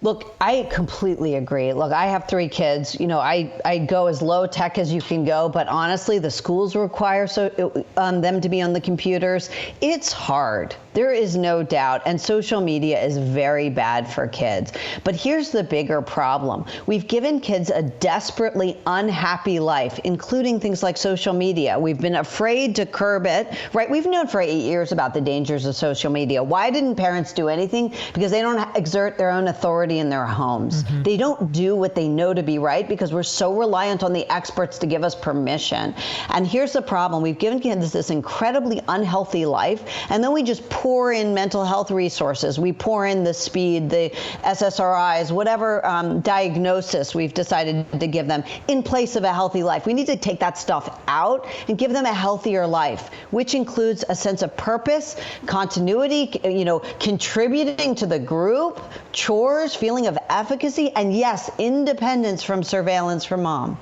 Look, I completely agree. Look, I have 3 kids. I go as low tech as you can go, but honestly, the schools require them to be on the computers. It's hard. There is no doubt. And social media is very bad for kids. But here's the bigger problem. We've given kids a desperately unhappy life, including things like social media. We've been afraid to curb it, right? We've known for 8 years about the dangers of social media. Why didn't parents do anything? Because they don't exert their own authority in their homes. Mm-hmm. They don't do what they know to be right because we're so reliant on the experts to give us permission. And here's the problem. We've given kids this incredibly unhealthy life, and then we just pour in mental health resources. We pour in the speed, the SSRIs, whatever diagnosis we've decided to give them in place of a healthy life. We need to take that stuff out and give them a healthier life, which includes a sense of purpose, continuity, contributing to the group, chores, feeling of efficacy, and yes, independence from surveillance from mom.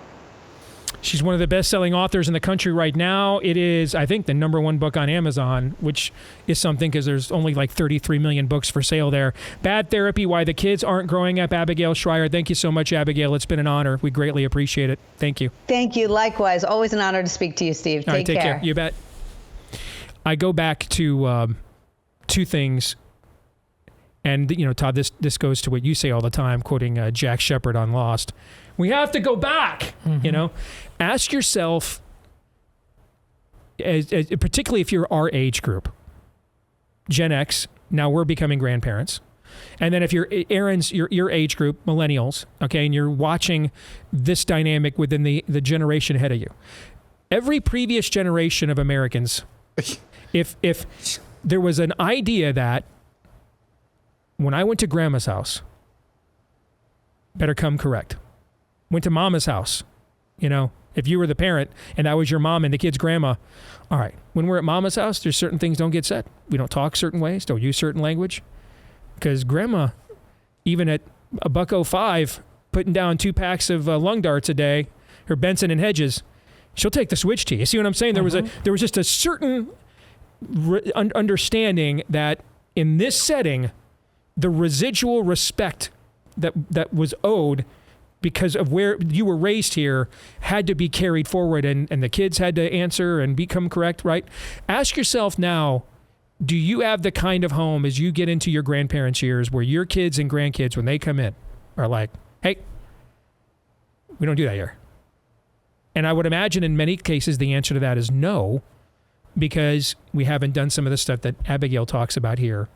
She's one of the best-selling authors in the country right now. It is, I think, the #1 book on Amazon, which is something because there's only like 33 million books for sale there. Bad Therapy, Why the Kids Aren't Growing Up, Abigail Shrier. Thank you so much, Abigail. It's been an honor. We greatly appreciate it. Thank you. Thank you. Likewise. Always an honor to speak to you, Steve. All right, take care. You bet. I go back to 2 things. And, Todd, this goes to what you say all the time, quoting Jack Shepard on Lost. We have to go back, Ask yourself, particularly if you're our age group, Gen X, now we're becoming grandparents. And then if you're Aaron's, your age group, millennials, okay, and you're watching this dynamic within the generation ahead of you. Every previous generation of Americans, if there was an idea that when I went to grandma's house, better come correct. Went to mama's house, if you were the parent and that was your mom and the kid's grandma, all right, when we're at mama's house, there's certain things don't get said. We don't talk certain ways, don't use certain language. Because grandma, even at a $1.05 putting down 2 packs of lung darts a day, or Benson and Hedges, she'll take the switch tea. You see what I'm saying? There was just a certain understanding that in this setting, the residual respect that was owed because of where you were raised here had to be carried forward, and the kids had to answer and become correct, right? Ask yourself now, do you have the kind of home as you get into your grandparents' years where your kids and grandkids, when they come in, are like, hey, we don't do that here? And I would imagine in many cases the answer to that is no, because we haven't done some of the stuff that Abigail talks about here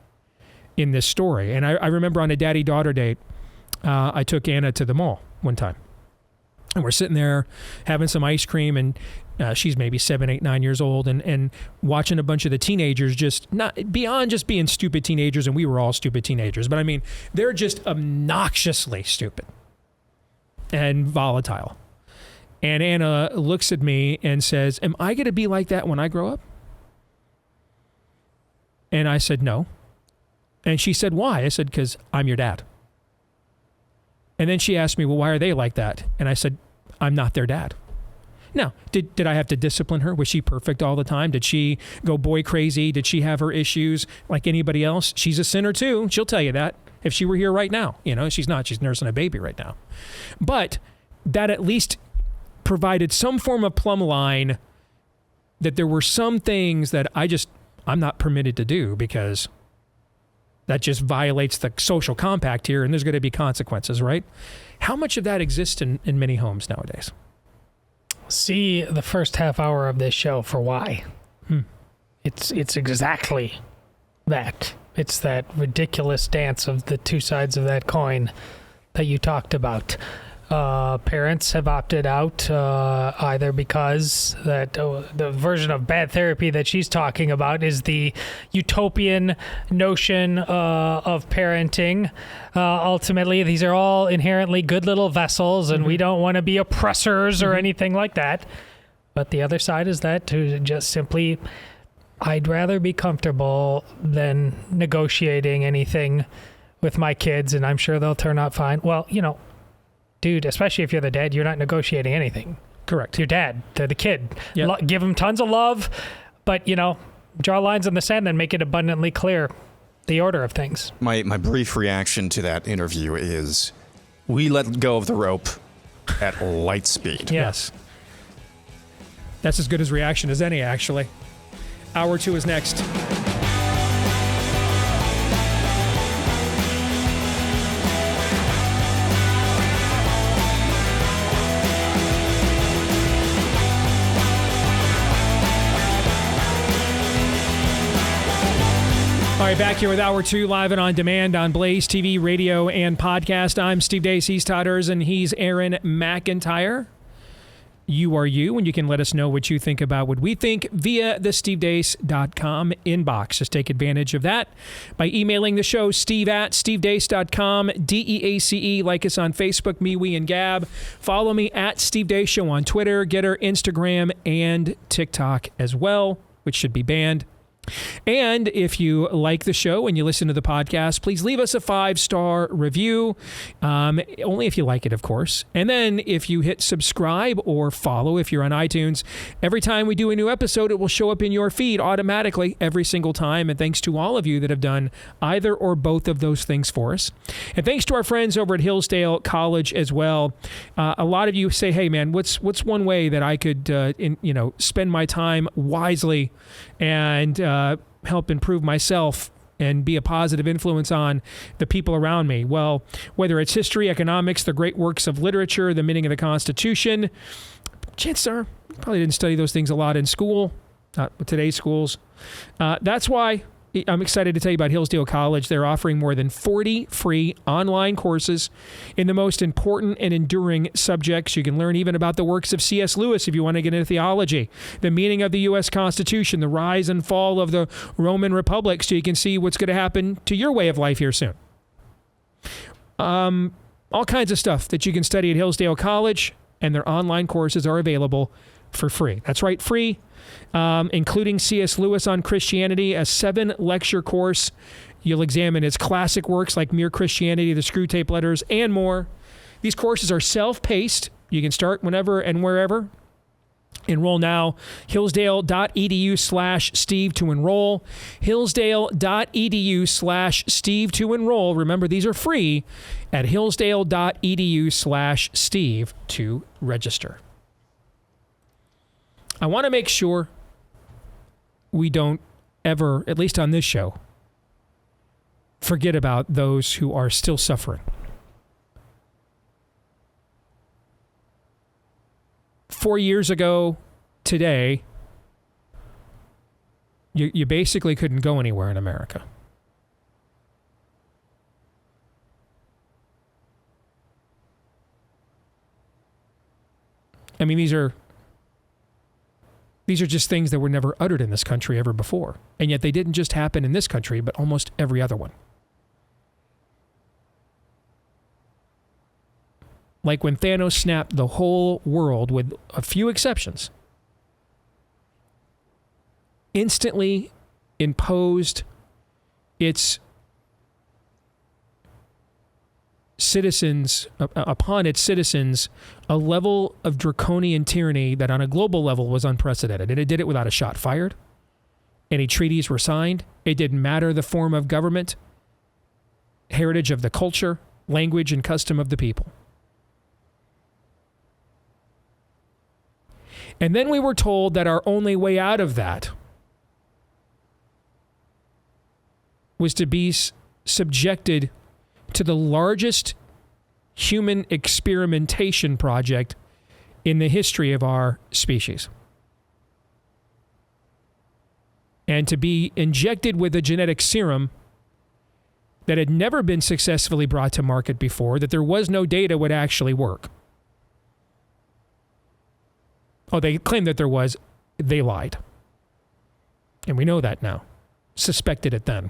in this story. And I remember on a daddy-daughter date, I took Anna to the mall one time. And we're sitting there having some ice cream, and she's maybe 7, 8, 9 years old, and watching a bunch of the teenagers, just not beyond just being stupid teenagers, and we were all stupid teenagers, but I mean, they're just obnoxiously stupid and volatile. And Anna looks at me and says, am I going to be like that when I grow up? And I said, no. And she said, why? I said, because I'm your dad. And then she asked me, well, why are they like that? And I said, I'm not their dad. Now, did I have to discipline her? Was she perfect all the time? Did she go boy crazy? Did she have her issues like anybody else? She's a sinner too. She'll tell you that if she were here right now. You know, she's not. She's nursing a baby right now. But that at least provided some form of plumb line that there were some things that I'm not permitted to do, because that just violates the social compact here, and there's going to be consequences, right? How much of that exists in many homes nowadays? See the first half hour of this show for why. It's exactly that. It's that ridiculous dance of the two sides of that coin that you talked about. Parents have opted out either because that the version of bad therapy that she's talking about is the utopian notion of parenting. Ultimately, these are all inherently good little vessels, and we don't want to be oppressors or anything like that. But the other side is that to just simply, I'd rather be comfortable than negotiating anything with my kids, and I'm sure they'll turn out fine. Well, you know, dude, especially if you're the dad, you're not negotiating anything. Correct. Your dad, they're the kid. Yep. Give them tons of love, but, you know, draw lines in the sand and make it abundantly clear the order of things. My brief reaction to that interview is we let go of the rope at light speed. Yes. That's as good as reaction as any, actually. Hour 2 is next. All right, back here with Hour 2, live and on demand on Blaze TV, radio, and podcast. I'm Steve Deace. He's Todd and he's Aaron McIntyre. You are you, and you can let us know what you think about what we think via the stevedeace.com inbox. Just take advantage of that by emailing the show, steve@stevedeace.com, DEACE. Like us on Facebook, me, we, and Gab. Follow me at Steve Deace Show on Twitter, Getter, Instagram, and TikTok as well, which should be banned. And if you like the show and you listen to the podcast, please leave us a 5-star review. Only if you like it, of course. And then if you hit subscribe or follow, if you're on iTunes, every time we do a new episode, it will show up in your feed automatically every single time. And thanks to all of you that have done either or both of those things for us. And thanks to our friends over at Hillsdale College as well. A lot of you say, hey, man, what's one way that I could spend my time wisely and help improve myself and be a positive influence on the people around me? Well, whether it's history, economics, the great works of literature, the meaning of the Constitution, chances are you probably didn't study those things a lot in school, not with today's schools. That's why I'm excited to tell you about Hillsdale College. They're offering more than 40 free online courses in the most important and enduring subjects. You can learn even about the works of C.S. Lewis if you want to get into theology, the meaning of the U.S. Constitution, the rise and fall of the Roman Republic, so you can see what's going to happen to your way of life here soon. All kinds of stuff that you can study at Hillsdale College, and their online courses are available for free. That's right, free. Including C.S. Lewis on Christianity, a 7-lecture course. You'll examine his classic works like Mere Christianity, the Screwtape Letters, and more. These courses are self-paced. You can start whenever and wherever. Enroll now. Hillsdale.edu/Steve to enroll. Hillsdale.edu/Steve to enroll. Remember, these are free at Hillsdale.edu/Steve to register. I want to make sure we don't ever, at least on this show, forget about those who are still suffering. 4 years ago today, you basically couldn't go anywhere in America. I mean, these are just things that were never uttered in this country ever before. And yet they didn't just happen in this country, but almost every other one. Like when Thanos snapped the whole world, with a few exceptions, instantly imposed its citizens, upon its citizens, a level of draconian tyranny that on a global level was unprecedented. And it did it without a shot fired. Any treaties were signed. It didn't matter the form of government, heritage of the culture, language, and custom of the people. And then we were told that our only way out of that was to be subjected to the largest human experimentation project in the history of our species. And to be injected with a genetic serum that had never been successfully brought to market before, that there was no data would actually work. Oh, they claimed that there was. They lied. And we know that now. Suspected it then.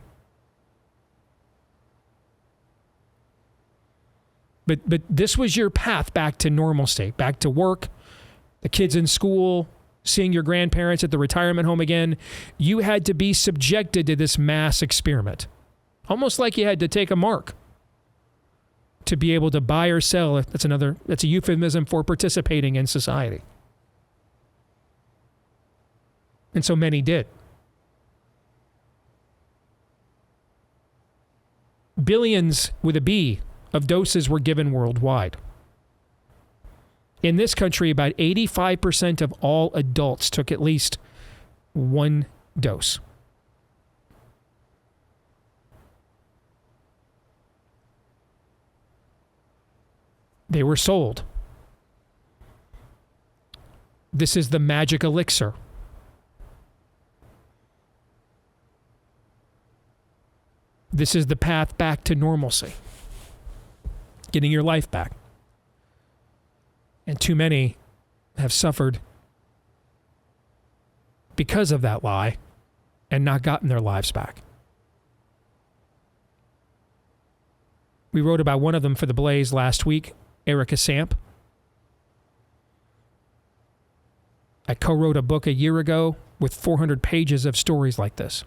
But this was your path back to normalcy, back to work, the kids in school, seeing your grandparents at the retirement home again. You had to be subjected to this mass experiment. Almost like you had to take a mark to be able to buy or sell. That's a euphemism for participating in society. And so many did. Billions with a B of doses were given worldwide. In this country, about 85% of all adults took at least one dose. They were sold. This is the magic elixir. This is the path back to normalcy. Getting your life back. And too many have suffered because of that lie and not gotten their lives back. We wrote about one of them for the Blaze last week, Erica Samp. I co-wrote a book a year ago with 400 pages of stories like this.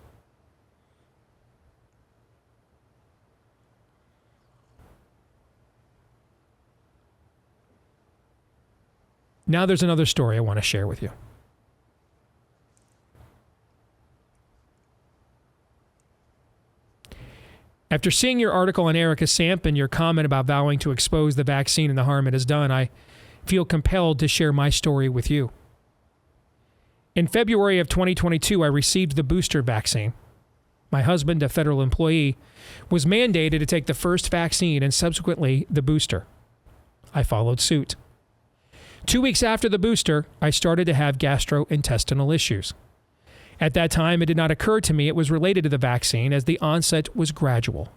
Now there's another story I want to share with you. After seeing your article on Erica Samp and your comment about vowing to expose the vaccine and the harm it has done, I feel compelled to share my story with you. In February of 2022, I received the booster vaccine. My husband, a federal employee, was mandated to take the first vaccine and subsequently the booster. I followed suit. 2 weeks after the booster, I started to have gastrointestinal issues. At that time, it did not occur to me it was related to the vaccine, as the onset was gradual.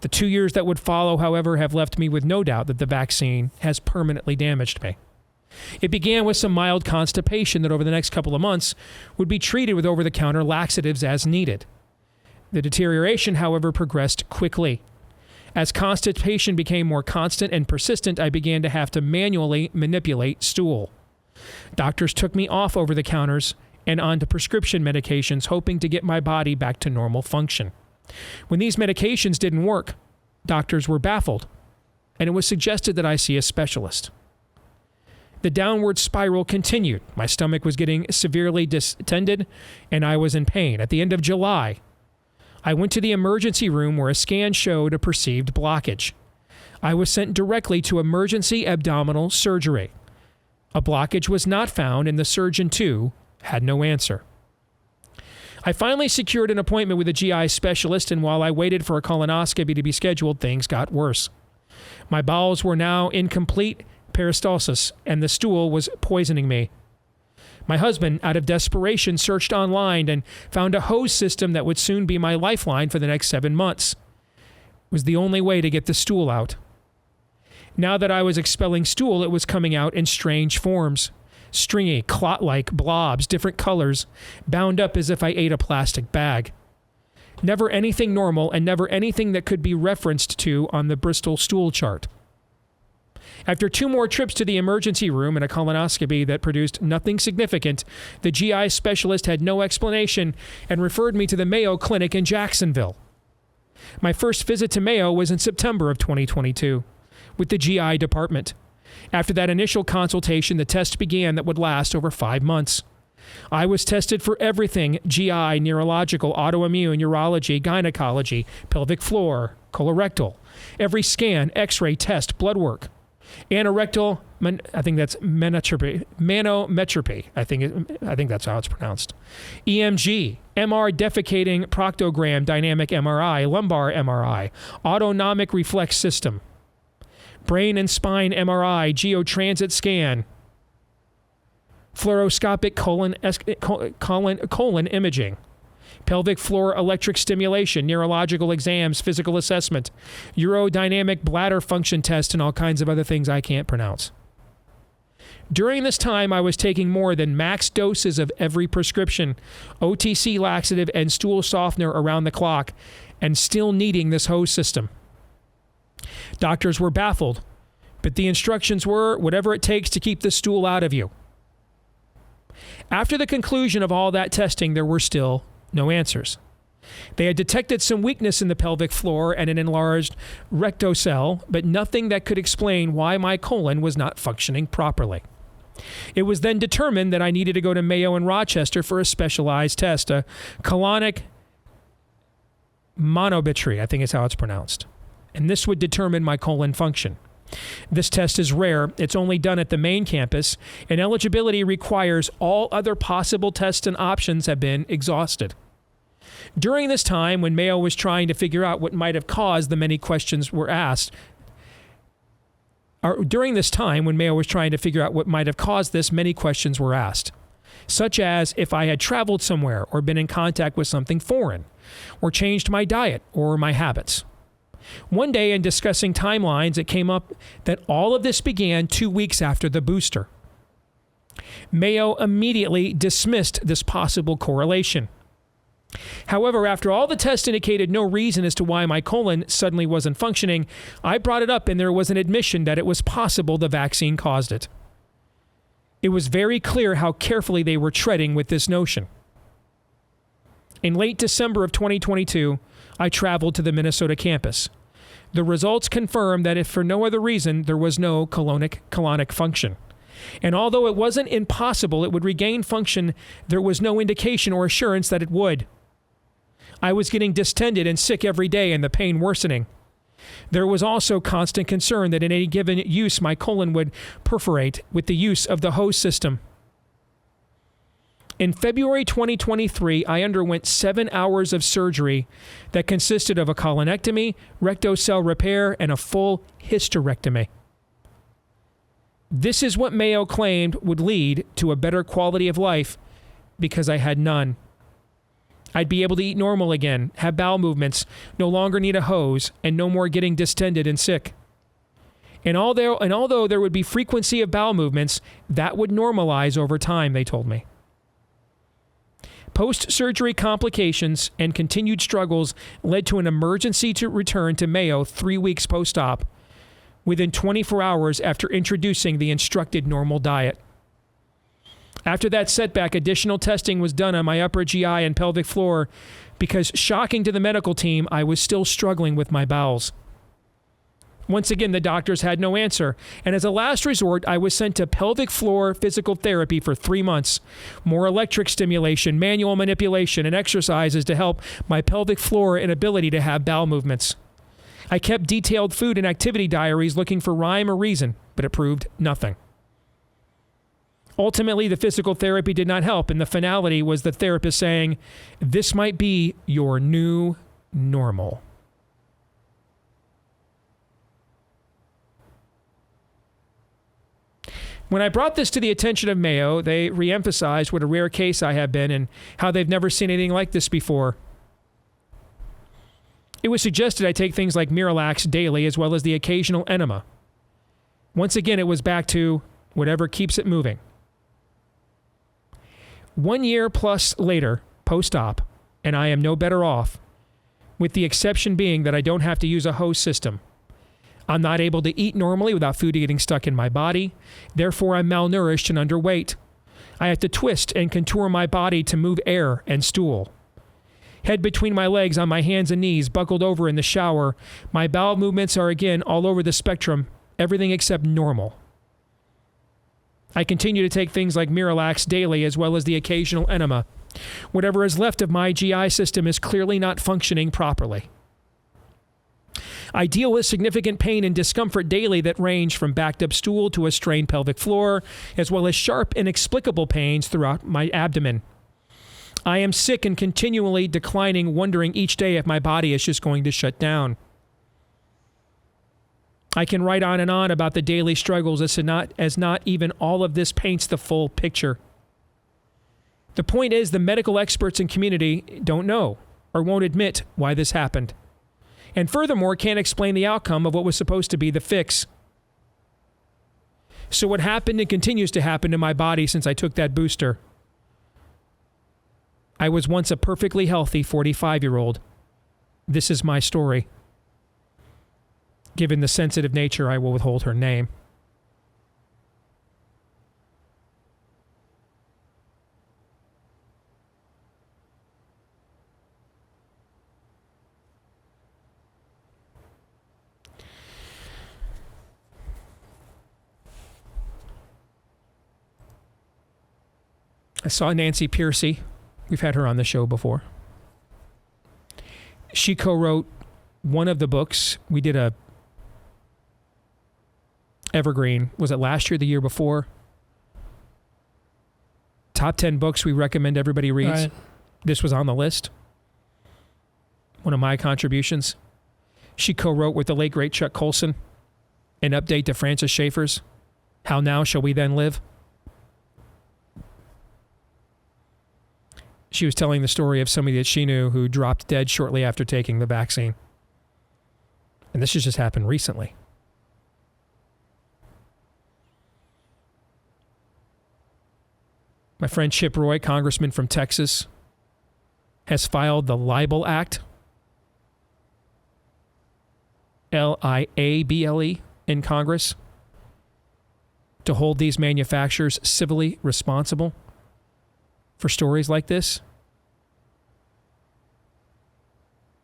The 2 years that would follow, however, have left me with no doubt that the vaccine has permanently damaged me. It began with some mild constipation that over the next couple of months would be treated with over-the-counter laxatives as needed. The deterioration, however, progressed quickly. As constipation became more constant and persistent, I began to have to manually manipulate stool. Doctors took me off over-the-counters and onto prescription medications, hoping to get my body back to normal function. When these medications didn't work, doctors were baffled, and it was suggested that I see a specialist. The downward spiral continued. My stomach was getting severely distended, and I was in pain. At the end of July, I went to the emergency room where a scan showed a perceived blockage. I was sent directly to emergency abdominal surgery. A blockage was not found, and the surgeon, too, had no answer. I finally secured an appointment with a GI specialist, and while I waited for a colonoscopy to be scheduled, things got worse. My bowels were now in complete peristalsis, and the stool was poisoning me. My husband, out of desperation, searched online and found a hose system that would soon be my lifeline for the next 7 months. It was the only way to get the stool out. Now that I was expelling stool, it was coming out in strange forms. Stringy, clot-like blobs, different colors, bound up as if I ate a plastic bag. Never anything normal, and never anything that could be referenced to on the Bristol stool chart. After 2 more trips to the emergency room and a colonoscopy that produced nothing significant, the GI specialist had no explanation and referred me to the Mayo Clinic in Jacksonville. My first visit to Mayo was in September of 2022 with the GI department. After that initial consultation, the test began that would last over 5 months. I was tested for everything: GI, neurological, autoimmune, urology, gynecology, pelvic floor, colorectal, every scan, x-ray test, blood work. Anorectal, I think that's manometropy. I think that's how it's pronounced. EMG, MR defecating proctogram, dynamic MRI, lumbar MRI, autonomic reflex system, brain and spine MRI, geotransit scan, fluoroscopic colon imaging, pelvic floor electric stimulation, neurological exams, physical assessment, urodynamic bladder function test, and all kinds of other things I can't pronounce. During this time, I was taking more than max doses of every prescription, OTC laxative, and stool softener around the clock, and still needing this hose system. Doctors were baffled, but the instructions were whatever it takes to keep the stool out of you. After the conclusion of all that testing, there were still no answers. They had detected some weakness in the pelvic floor and an enlarged rectocell, but nothing that could explain why my colon was not functioning properly. It was then determined that I needed to go to Mayo in Rochester for a specialized test, a colonic manometry, I think is how it's pronounced. And this would determine my colon function. This test is rare. It's only done at the main campus, and eligibility requires all other possible tests and options have been exhausted. During this time, when Mayo was trying to figure out what might have caused the many questions were asked, many questions were asked, such as if I had traveled somewhere or been in contact with something foreign, or changed my diet or my habits. One day in discussing timelines, it came up that all of this began 2 weeks after the booster. Mayo immediately dismissed this possible correlation. However, after all the tests indicated no reason as to why my colon suddenly wasn't functioning, I brought it up and there was an admission that it was possible the vaccine caused it. It was very clear how carefully they were treading with this notion. In late December of 2022, I traveled to the Minnesota campus. The results confirmed that if for no other reason, there was no colonic function. And although it wasn't impossible it would regain function, there was no indication or assurance that it would. I was getting distended and sick every day and the pain worsening. There was also constant concern that in any given use, my colon would perforate with the use of the hose system. In February 2023, I underwent 7 hours of surgery that consisted of a colonectomy, rectocell repair, and a full hysterectomy. This is what Mayo claimed would lead to a better quality of life because I had none. I'd be able to eat normal again, have bowel movements, no longer need a hose, and no more getting distended and sick. And although there would be frequency of bowel movements, that would normalize over time, they told me. Post-surgery complications and continued struggles led to an emergency to return to Mayo 3 weeks post-op, within 24 hours after introducing the instructed normal diet. After that setback, additional testing was done on my upper GI and pelvic floor because, shocking to the medical team, I was still struggling with my bowels. Once again, the doctors had no answer, and as a last resort, I was sent to pelvic floor physical therapy for 3 months. More electric stimulation, manual manipulation, and exercises to help my pelvic floor and ability to have bowel movements. I kept detailed food and activity diaries looking for rhyme or reason, but it proved nothing. Ultimately, the physical therapy did not help, and the finality was the therapist saying, "This might be your new normal." When I brought this to the attention of Mayo, they reemphasized what a rare case I have been and how they've never seen anything like this before. It was suggested I take things like Miralax daily as well as the occasional enema. Once again, it was back to whatever keeps it moving. 1 year plus later, post-op, and I am no better off, with the exception being that I don't have to use a hose system. I'm not able to eat normally without food getting stuck in my body. Therefore, I'm malnourished and underweight. I have to twist and contour my body to move air and stool. Head between my legs on my hands and knees, buckled over in the shower. My bowel movements are again all over the spectrum, everything except normal. I continue to take things like Miralax daily as well as the occasional enema. Whatever is left of my GI system is clearly not functioning properly. I deal with significant pain and discomfort daily that range from backed up stool to a strained pelvic floor, as well as sharp, inexplicable pains throughout my abdomen. I am sick and continually declining, wondering each day if my body is just going to shut down. I can write on and on about the daily struggles as not even all of this paints the full picture. The point is, the medical experts and community don't know or won't admit why this happened. And furthermore, can't explain the outcome of what was supposed to be the fix. So what happened and continues to happen to my body since I took that booster? I was once a perfectly healthy 45-year-old. This is my story. Given the sensitive nature, I will withhold her name. I saw Nancy Pearcey. We've had her on the show before. She co-wrote one of the books. We did a evergreen. Was it last year, the year before? Top 10 books we recommend everybody reads. Right. This was on the list. One of my contributions. She co-wrote with the late, great Chuck Colson an update to Francis Schaeffer's How Now Shall We Then Live? She was telling the story of somebody that she knew who dropped dead shortly after taking the vaccine. And this has just happened recently. My friend Chip Roy, congressman from Texas, has filed the Libel Act, Liable, in Congress to hold these manufacturers civilly responsible for stories like this.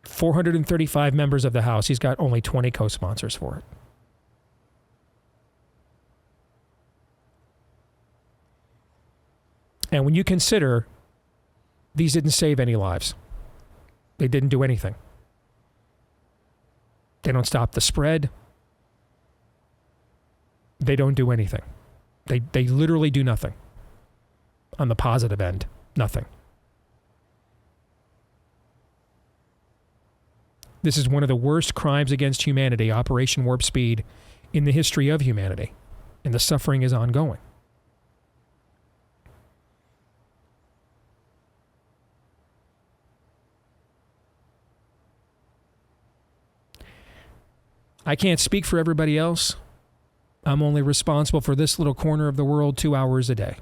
435 members of the House. He's got only 20 co-sponsors for it. And when you consider these didn't save any lives, they didn't do anything. They don't stop the spread. They don't do anything. They literally do nothing. On the positive end, nothing. This is one of the worst crimes against humanity, Operation Warp Speed, in the history of humanity. And the suffering is ongoing. I can't speak for everybody else. I'm only responsible for this little corner of the world 2 hours a day.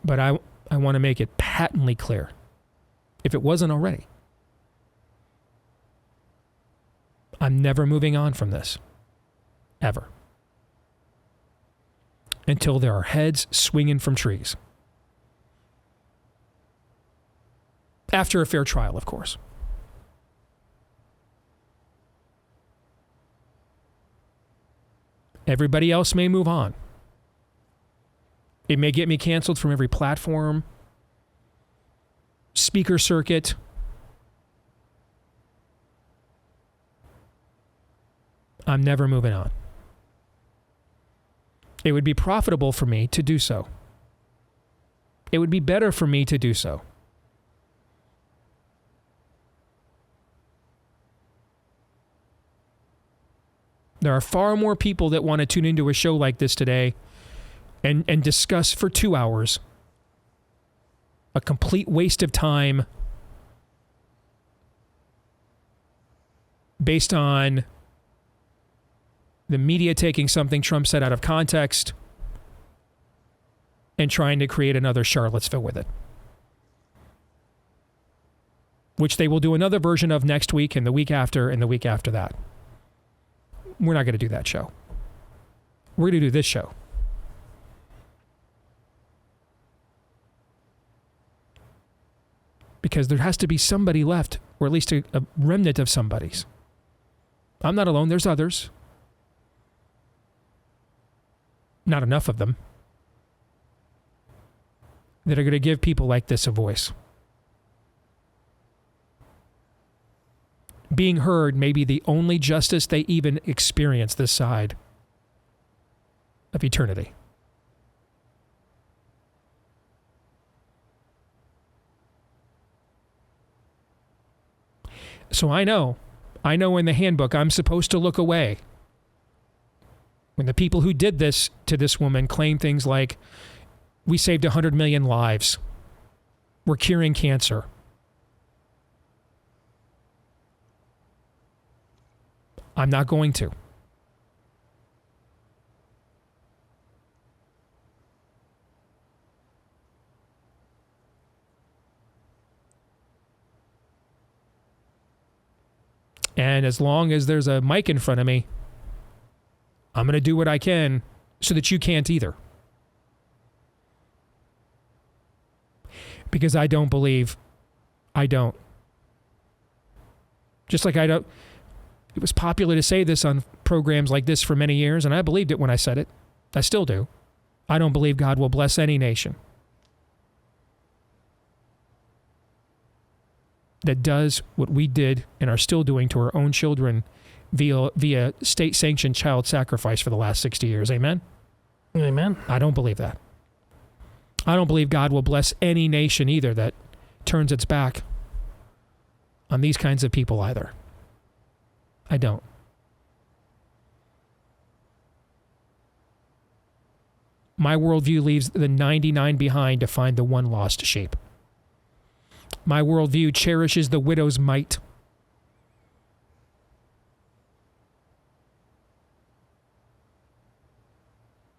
But I want to make it patently clear, if it wasn't already, I'm never moving on from this. Ever. Until there are heads swinging from trees. After a fair trial, of course. Everybody else may move on. It may get me canceled from every platform, speaker circuit. I'm never moving on. It would be profitable for me to do so. It would be better for me to do so. There are far more people that want to tune into a show like this today and discuss for 2 hours a complete waste of time based on the media taking something Trump said out of context and trying to create another Charlottesville with it. Which they will do another version of next week and the week after and the week after that. We're not going to do that show. We're going to do this show. Because there has to be somebody left, or at least a remnant of somebody's. I'm not alone. There's others. Not enough of them. That are going to give people like this a voice. Being heard may be the only justice they even experience this side of eternity. So I know in the handbook I'm supposed to look away when the people who did this to this woman claim things like, we saved 100 million lives, we're curing cancer. I'm not going to. And as long as there's a mic in front of me, I'm going to do what I can so that you can't either. Because I don't believe, just like I don't. It was popular to say this on programs like this for many years, and I believed it when I said it. I still do. I don't believe God will bless any nation that does what we did and are still doing to our own children via state-sanctioned child sacrifice for the last 60 years. Amen? Amen. I don't believe that. I don't believe God will bless any nation either that turns its back on these kinds of people either. I don't. My worldview leaves the 99 behind to find the one lost sheep. My worldview cherishes the widow's mite.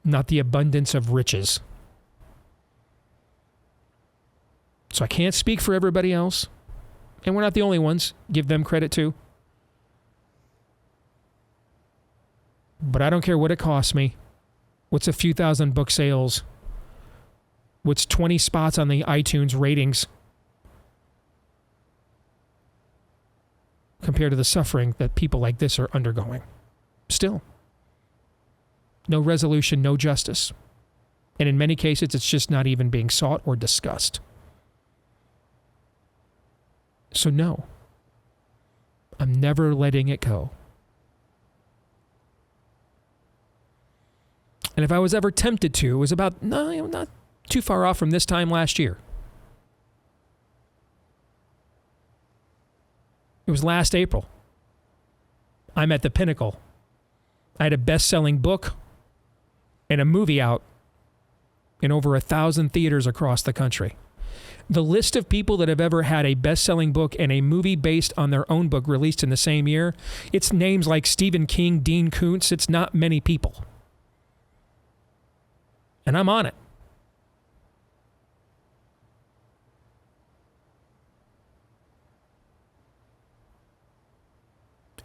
Not the abundance of riches. So I can't speak for everybody else. And we're not the only ones. Give them credit too. But I don't care what it costs me. What's a few thousand book sales? What's 20 spots on the iTunes ratings compared to the suffering that people like this are undergoing? Still. No resolution, no justice. And in many cases, it's just not even being sought or discussed. So no. I'm never letting it go. And if I was ever tempted to, it was about, not too far off from this time last year. It was last April. I'm at the pinnacle. I had a best-selling book and a movie out in over 1,000 theaters across the country. The list of people that have ever had a best-selling book and a movie based on their own book released in the same year, it's names like Stephen King, Dean Koontz. It's not many people. And I'm on it.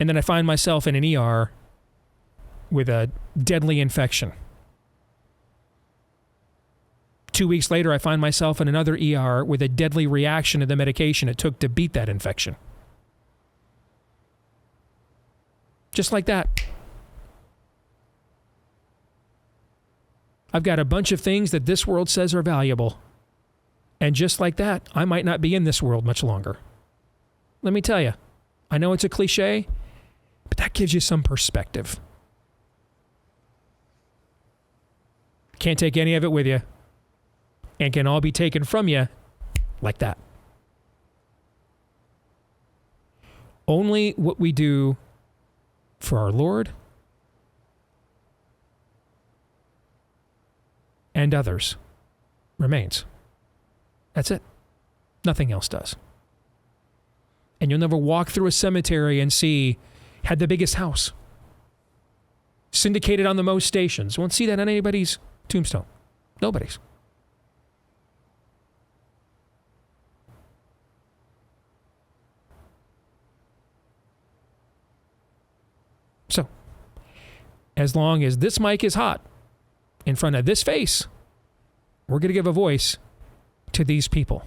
And then I find myself in an ER with a deadly infection. 2 weeks later, I find myself in another ER with a deadly reaction to the medication it took to beat that infection. Just like that. I've got a bunch of things that this world says are valuable. And just like that, I might not be in this world much longer. Let me tell you, I know it's a cliche, but that gives you some perspective. Can't take any of it with you. And can all be taken from you like that. Only what we do for our Lord and others remains. That's it. Nothing else does. And you'll never walk through a cemetery and see, had the biggest house, syndicated on the most stations. You won't see that on anybody's tombstone. Nobody's. So, as long as this mic is hot in front of this face, we're going to give a voice to these people.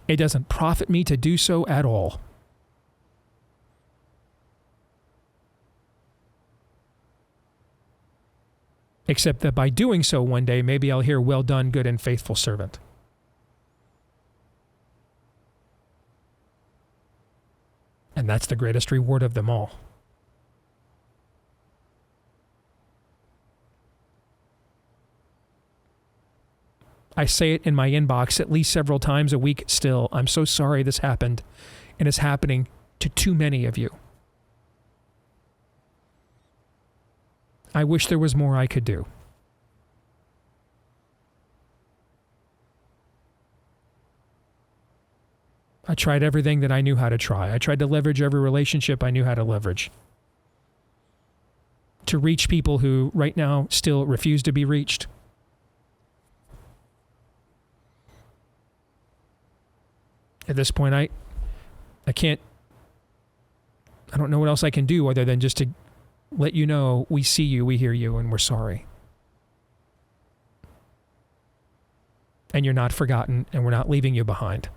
It doesn't profit me to do so at all. Except that by doing so one day, maybe I'll hear, "Well done, good and faithful servant." And that's the greatest reward of them all. I say it in my inbox at least several times a week still. I'm so sorry this happened, and it's happening to too many of you. I wish there was more I could do. I tried everything that I knew how to try. I tried to leverage every relationship I knew how to leverage to reach people who right now still refuse to be reached. At this point, I can't, I don't know what else I can do other than just to let you know we see you, we hear you, and we're sorry. And you're not forgotten, and we're not leaving you behind.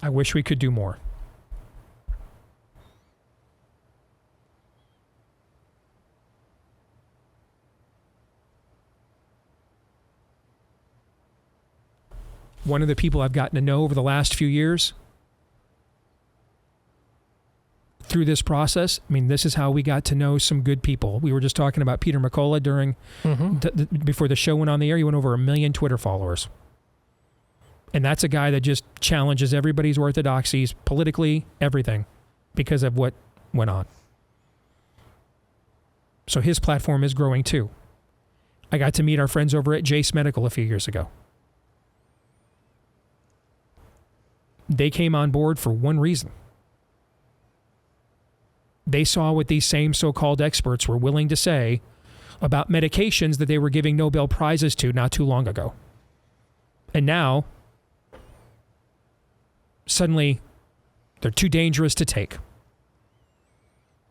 I wish we could do more. One of the people I've gotten to know over the last few years through this process, I mean, this is how we got to know some good people. We were just talking about Peter McCullough during, before the show went on the air. He went over 1 million Twitter followers. And that's a guy that just challenges everybody's orthodoxies, politically, everything, because of what went on. So his platform is growing too. I got to meet our friends over at Jace Medical a few years ago. They came on board for one reason. They saw what these same so-called experts were willing to say about medications that they were giving Nobel Prizes to not too long ago. And now, suddenly, they're too dangerous to take.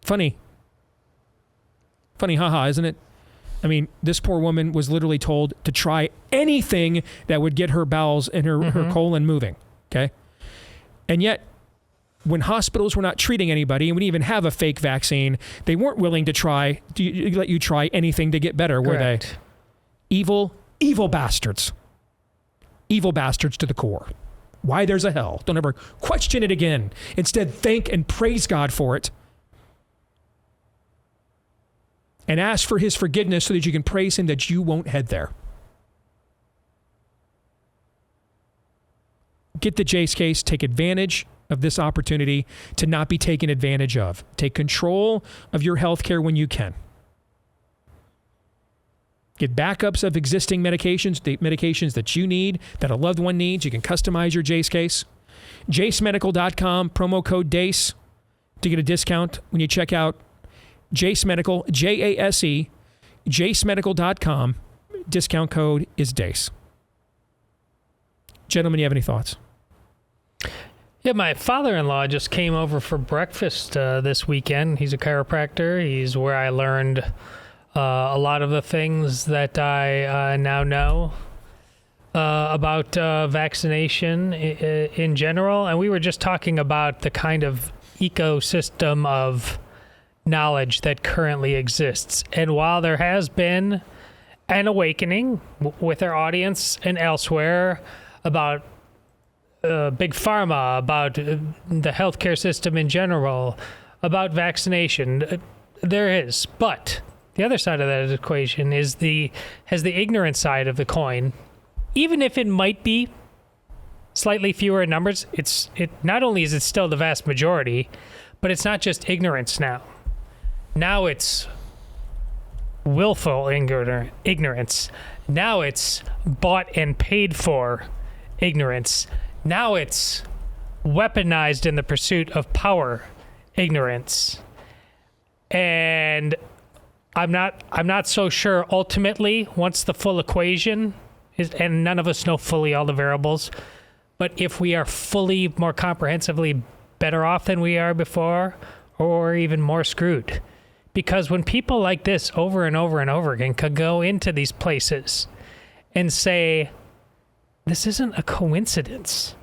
Funny, haha, isn't it? I mean, this poor woman was literally told to try anything that would get her bowels and her colon moving, okay? And yet, when hospitals were not treating anybody and would even have a fake vaccine, they weren't willing to let you try anything to get better, were they? Evil bastards. Evil bastards to the core. Why there's a hell. Don't ever question it again. Instead, thank and praise God for it. And ask for his forgiveness so that you can praise him that you won't head there. Get the Jace case. Take advantage of this opportunity to not be taken advantage of. Take control of your health care when you can. Get backups of existing medications, the medications that you need, that a loved one needs. You can customize your Jace case. JaceMedical.com, promo code DACE to get a discount when you check out Jace Medical, JASE, JaceMedical.com. Discount code is DACE. Gentlemen, you have any thoughts? Yeah, my father-in-law just came over for breakfast this weekend. He's a chiropractor. He's where I learned a lot of the things that I now know about vaccination in general. And we were just talking about the kind of ecosystem of knowledge that currently exists. And while there has been an awakening with our audience and elsewhere about big pharma, about the healthcare system in general, about vaccination, there is. But the other side of that equation is the ignorant side of the coin. Even if it might be slightly fewer in numbers, it not only is it still the vast majority, but it's not just ignorance now. Now it's willful ignorance. Now it's bought and paid for ignorance. Now it's weaponized in the pursuit of power ignorance. And I'm not so sure ultimately once the full equation is, and none of us know fully all the variables, but if we are fully, more comprehensively better off than we are before, or even more screwed. Because when people like this over and over and over again could go into these places and say, this isn't a coincidence.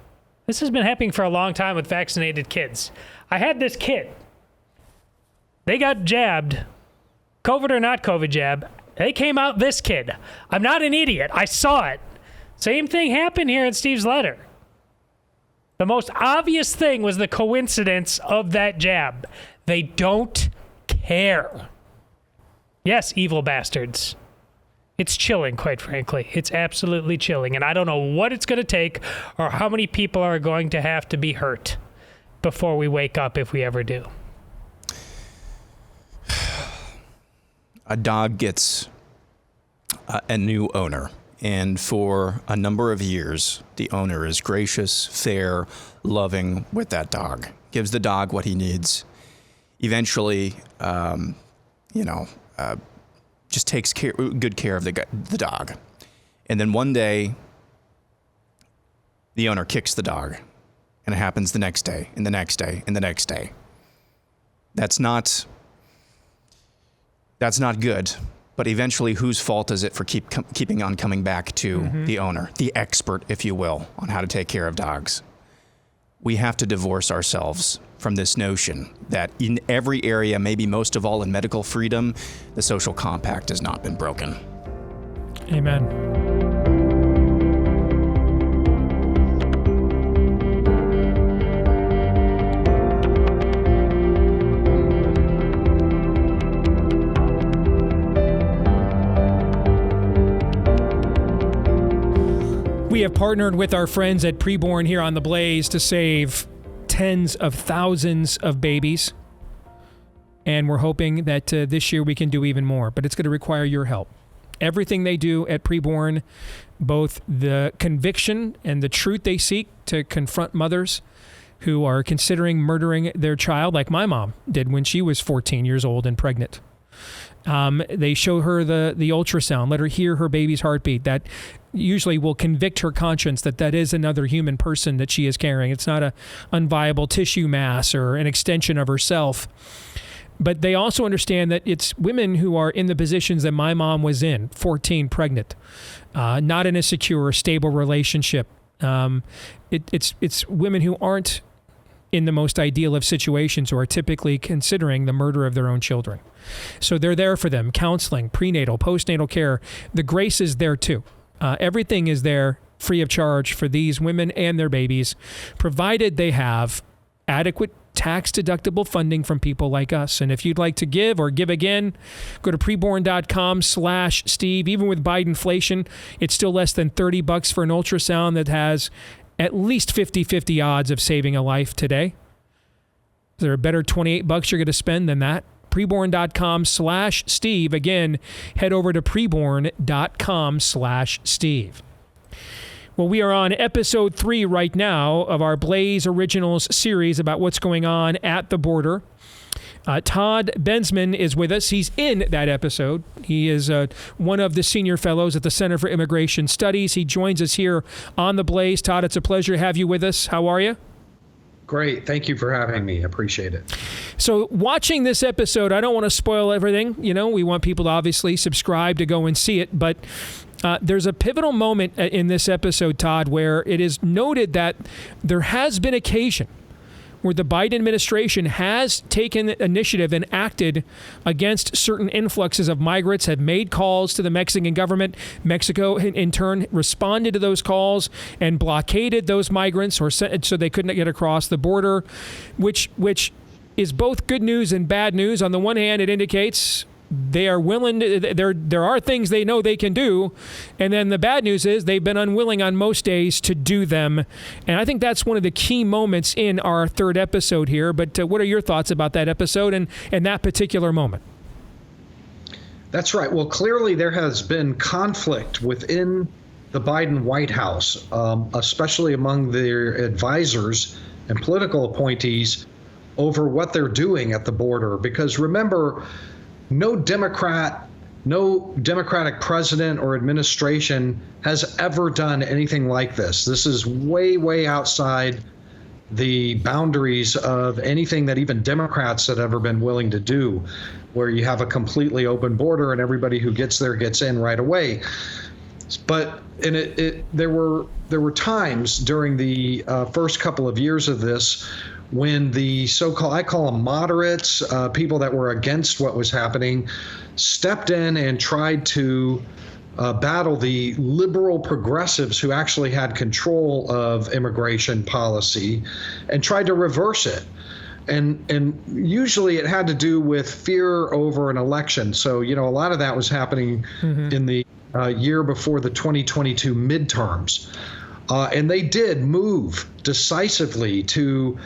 This has been happening for a long time with vaccinated kids. I had this kid. They got jabbed, COVID or not COVID jab. They came out this kid. I'm not an idiot. I saw it. Same thing happened here in Steve's letter. The most obvious thing was the coincidence of that jab. They don't care. Yes, evil bastards. It's chilling, quite frankly. It's absolutely chilling. And I don't know what it's going to take or how many people are going to have to be hurt before we wake up, if we ever do. A dog gets a new owner. And for a number of years, the owner is gracious, fair, loving with that dog. Gives the dog what he needs. Eventually, just takes good care of the dog. And then one day, the owner kicks the dog. And it happens the next day, and the next day, and the next day. That's not good. But eventually, whose fault is it for keeping on coming back to the owner, the expert, if you will, on how to take care of dogs? We have to divorce ourselves from this notion that in every area, maybe most of all in medical freedom, the social compact has not been broken. Amen. We have partnered with our friends at Preborn here on The Blaze to save tens of thousands of babies. And we're hoping that this year we can do even more, but it's going to require your help. Everything they do at Preborn, both the conviction and the truth they seek to confront mothers who are considering murdering their child, like my mom did when she was 14 years old and pregnant. They show her the ultrasound, let her hear her baby's heartbeat. That usually will convict her conscience that is another human person that she is carrying. It's not a unviable tissue mass or an extension of herself. But they also understand that it's women who are in the positions that my mom was in, 14, pregnant, not in a secure, stable relationship. It's women who aren't in the most ideal of situations who are typically considering the murder of their own children. So they're there for them, counseling, prenatal, postnatal care. The grace is there too. Everything is there free of charge for these women and their babies, provided they have adequate tax-deductible funding from people like us. And if you'd like to give or give again, go to preborn.com/Steve. Even with Bidenflation, it's still less than $30 for an ultrasound that has at least 50-50 odds of saving a life today. Is there a better $28 you're going to spend than that? Preborn.com/Steve. Again, head over to preborn.com/Steve. Well, we are on episode 3 right now of our Blaze Originals series about what's going on at the border. Todd Bensman is with us. He's in that episode. He is one of the senior fellows at the Center for Immigration Studies. He joins us here on The Blaze. Todd, it's a pleasure to have you with us. How are you? Great. Thank you for having me. Appreciate it. So watching this episode, I don't want to spoil everything. You know, we want people to obviously subscribe to go and see it. But there's a pivotal moment in this episode, Todd, where it is noted that there has been occasion where the Biden administration has taken initiative and acted against certain influxes of migrants, have made calls to the Mexican government. Mexico, in turn, responded to those calls and blockaded those migrants so they couldn't get across the border, which is both good news and bad news. On the one hand, it indicates they are willing there are things they know they can do, and then the bad news is they've been unwilling on most days to do them. And I think that's one of the key moments in our third episode here. But what are your thoughts about that episode and that particular moment? That's right. Well, clearly there has been conflict within the Biden White House, especially among their advisors and political appointees over what they're doing at the border. Because remember, no Democratic president or administration has ever done anything like this. This is way, way outside the boundaries of anything that even Democrats had ever been willing to do, where you have a completely open border and everybody who gets there gets in right away. But there were times during the first couple of years of this when the so-called, I call them moderates, people that were against what was happening, stepped in and tried to battle the liberal progressives who actually had control of immigration policy and tried to reverse it. And usually it had to do with fear over an election. So, a lot of that was happening in the year before the 2022 midterms. And they did move decisively to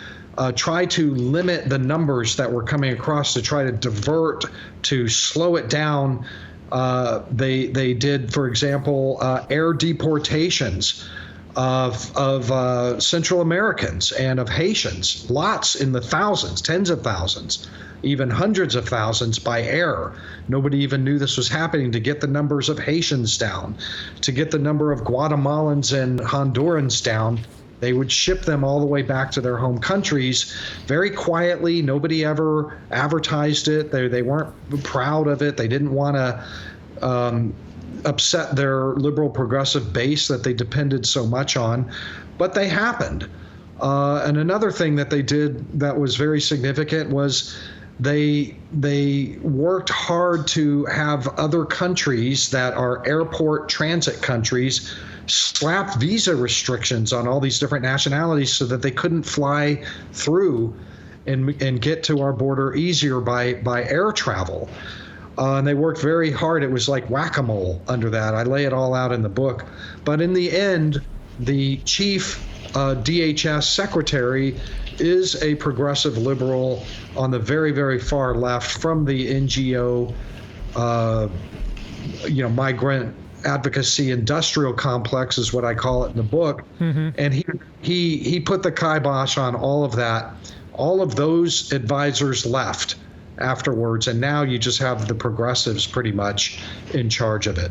try to limit the numbers that were coming across, to try to divert, to slow it down. They did, for example, air deportations of Central Americans and of Haitians, lots in the thousands, tens of thousands, even hundreds of thousands by air. Nobody even knew this was happening, to get the numbers of Haitians down, to get the number of Guatemalans and Hondurans down. They would ship them all the way back to their home countries very quietly. Nobody ever advertised it. They weren't proud of it. They didn't want to upset their liberal progressive base that they depended so much on, but they happened. And another thing that they did that was very significant was they worked hard to have other countries that are airport transit countries slap visa restrictions on all these different nationalities so that they couldn't fly through and get to our border easier by air travel. And they worked very hard. It was like whack-a-mole under that. I lay it all out in the book. But in the end, the chief DHS secretary is a progressive liberal on the very, very far left from the NGO, migrant advocacy industrial complex is what I call it in the book. And he put the kibosh on all of that. All of those advisors left afterwards, and now you just have the progressives pretty much in charge of it.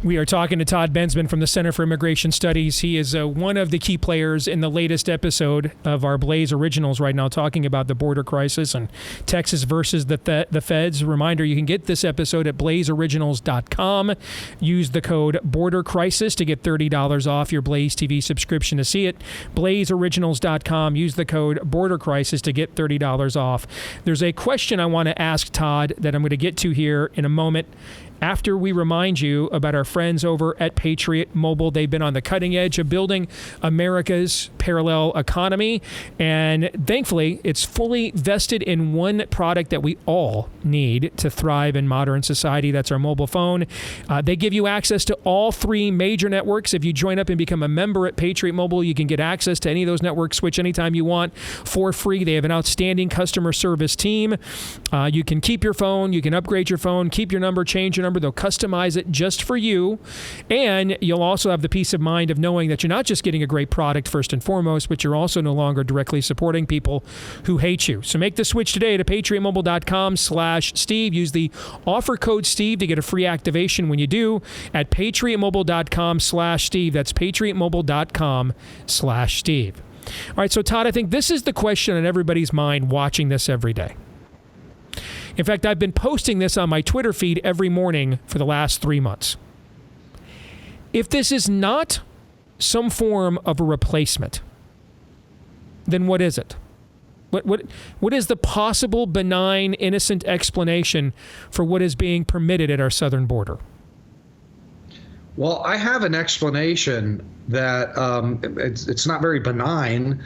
We are talking to Todd Bensman from the Center for Immigration Studies. He is one of the key players in the latest episode of our Blaze Originals right now, talking about the border crisis and Texas versus the feds. Reminder, you can get this episode at blazeoriginals.com. Use the code BORDERCRISIS to get $30 off your Blaze TV subscription to see it. blazeoriginals.com. Use the code BORDERCRISIS to get $30 off. There's a question I want to ask Todd that I'm going to get to here in a moment, after we remind you about our friends over at Patriot Mobile. They've been on the cutting edge of building America's parallel economy, and thankfully it's fully vested in one product that we all need to thrive in modern society. That's our mobile phone. They give you access to all three major networks. If you join up and become a member at Patriot Mobile, you can get access to any of those networks, switch anytime you want for free. They have an outstanding customer service team. You can keep your phone, you can upgrade your phone, keep your number, change your number, number. They'll customize it just for you. And you'll also have the peace of mind of knowing that you're not just getting a great product first and foremost, but you're also no longer directly supporting people who hate you. So make the switch today to patriotmobile.com/Steve. Use the offer code Steve to get a free activation when you do at patriotmobile.com/Steve. That's patriotmobile.com/Steve. All right, so Todd, I think this is the question on everybody's mind watching this every day. In fact, I've been posting this on my Twitter feed every morning for the last 3 months. If this is not some form of a replacement, then what is it? What is the possible benign, innocent explanation for what is being permitted at our southern border? Well, I have an explanation that it's not very benign,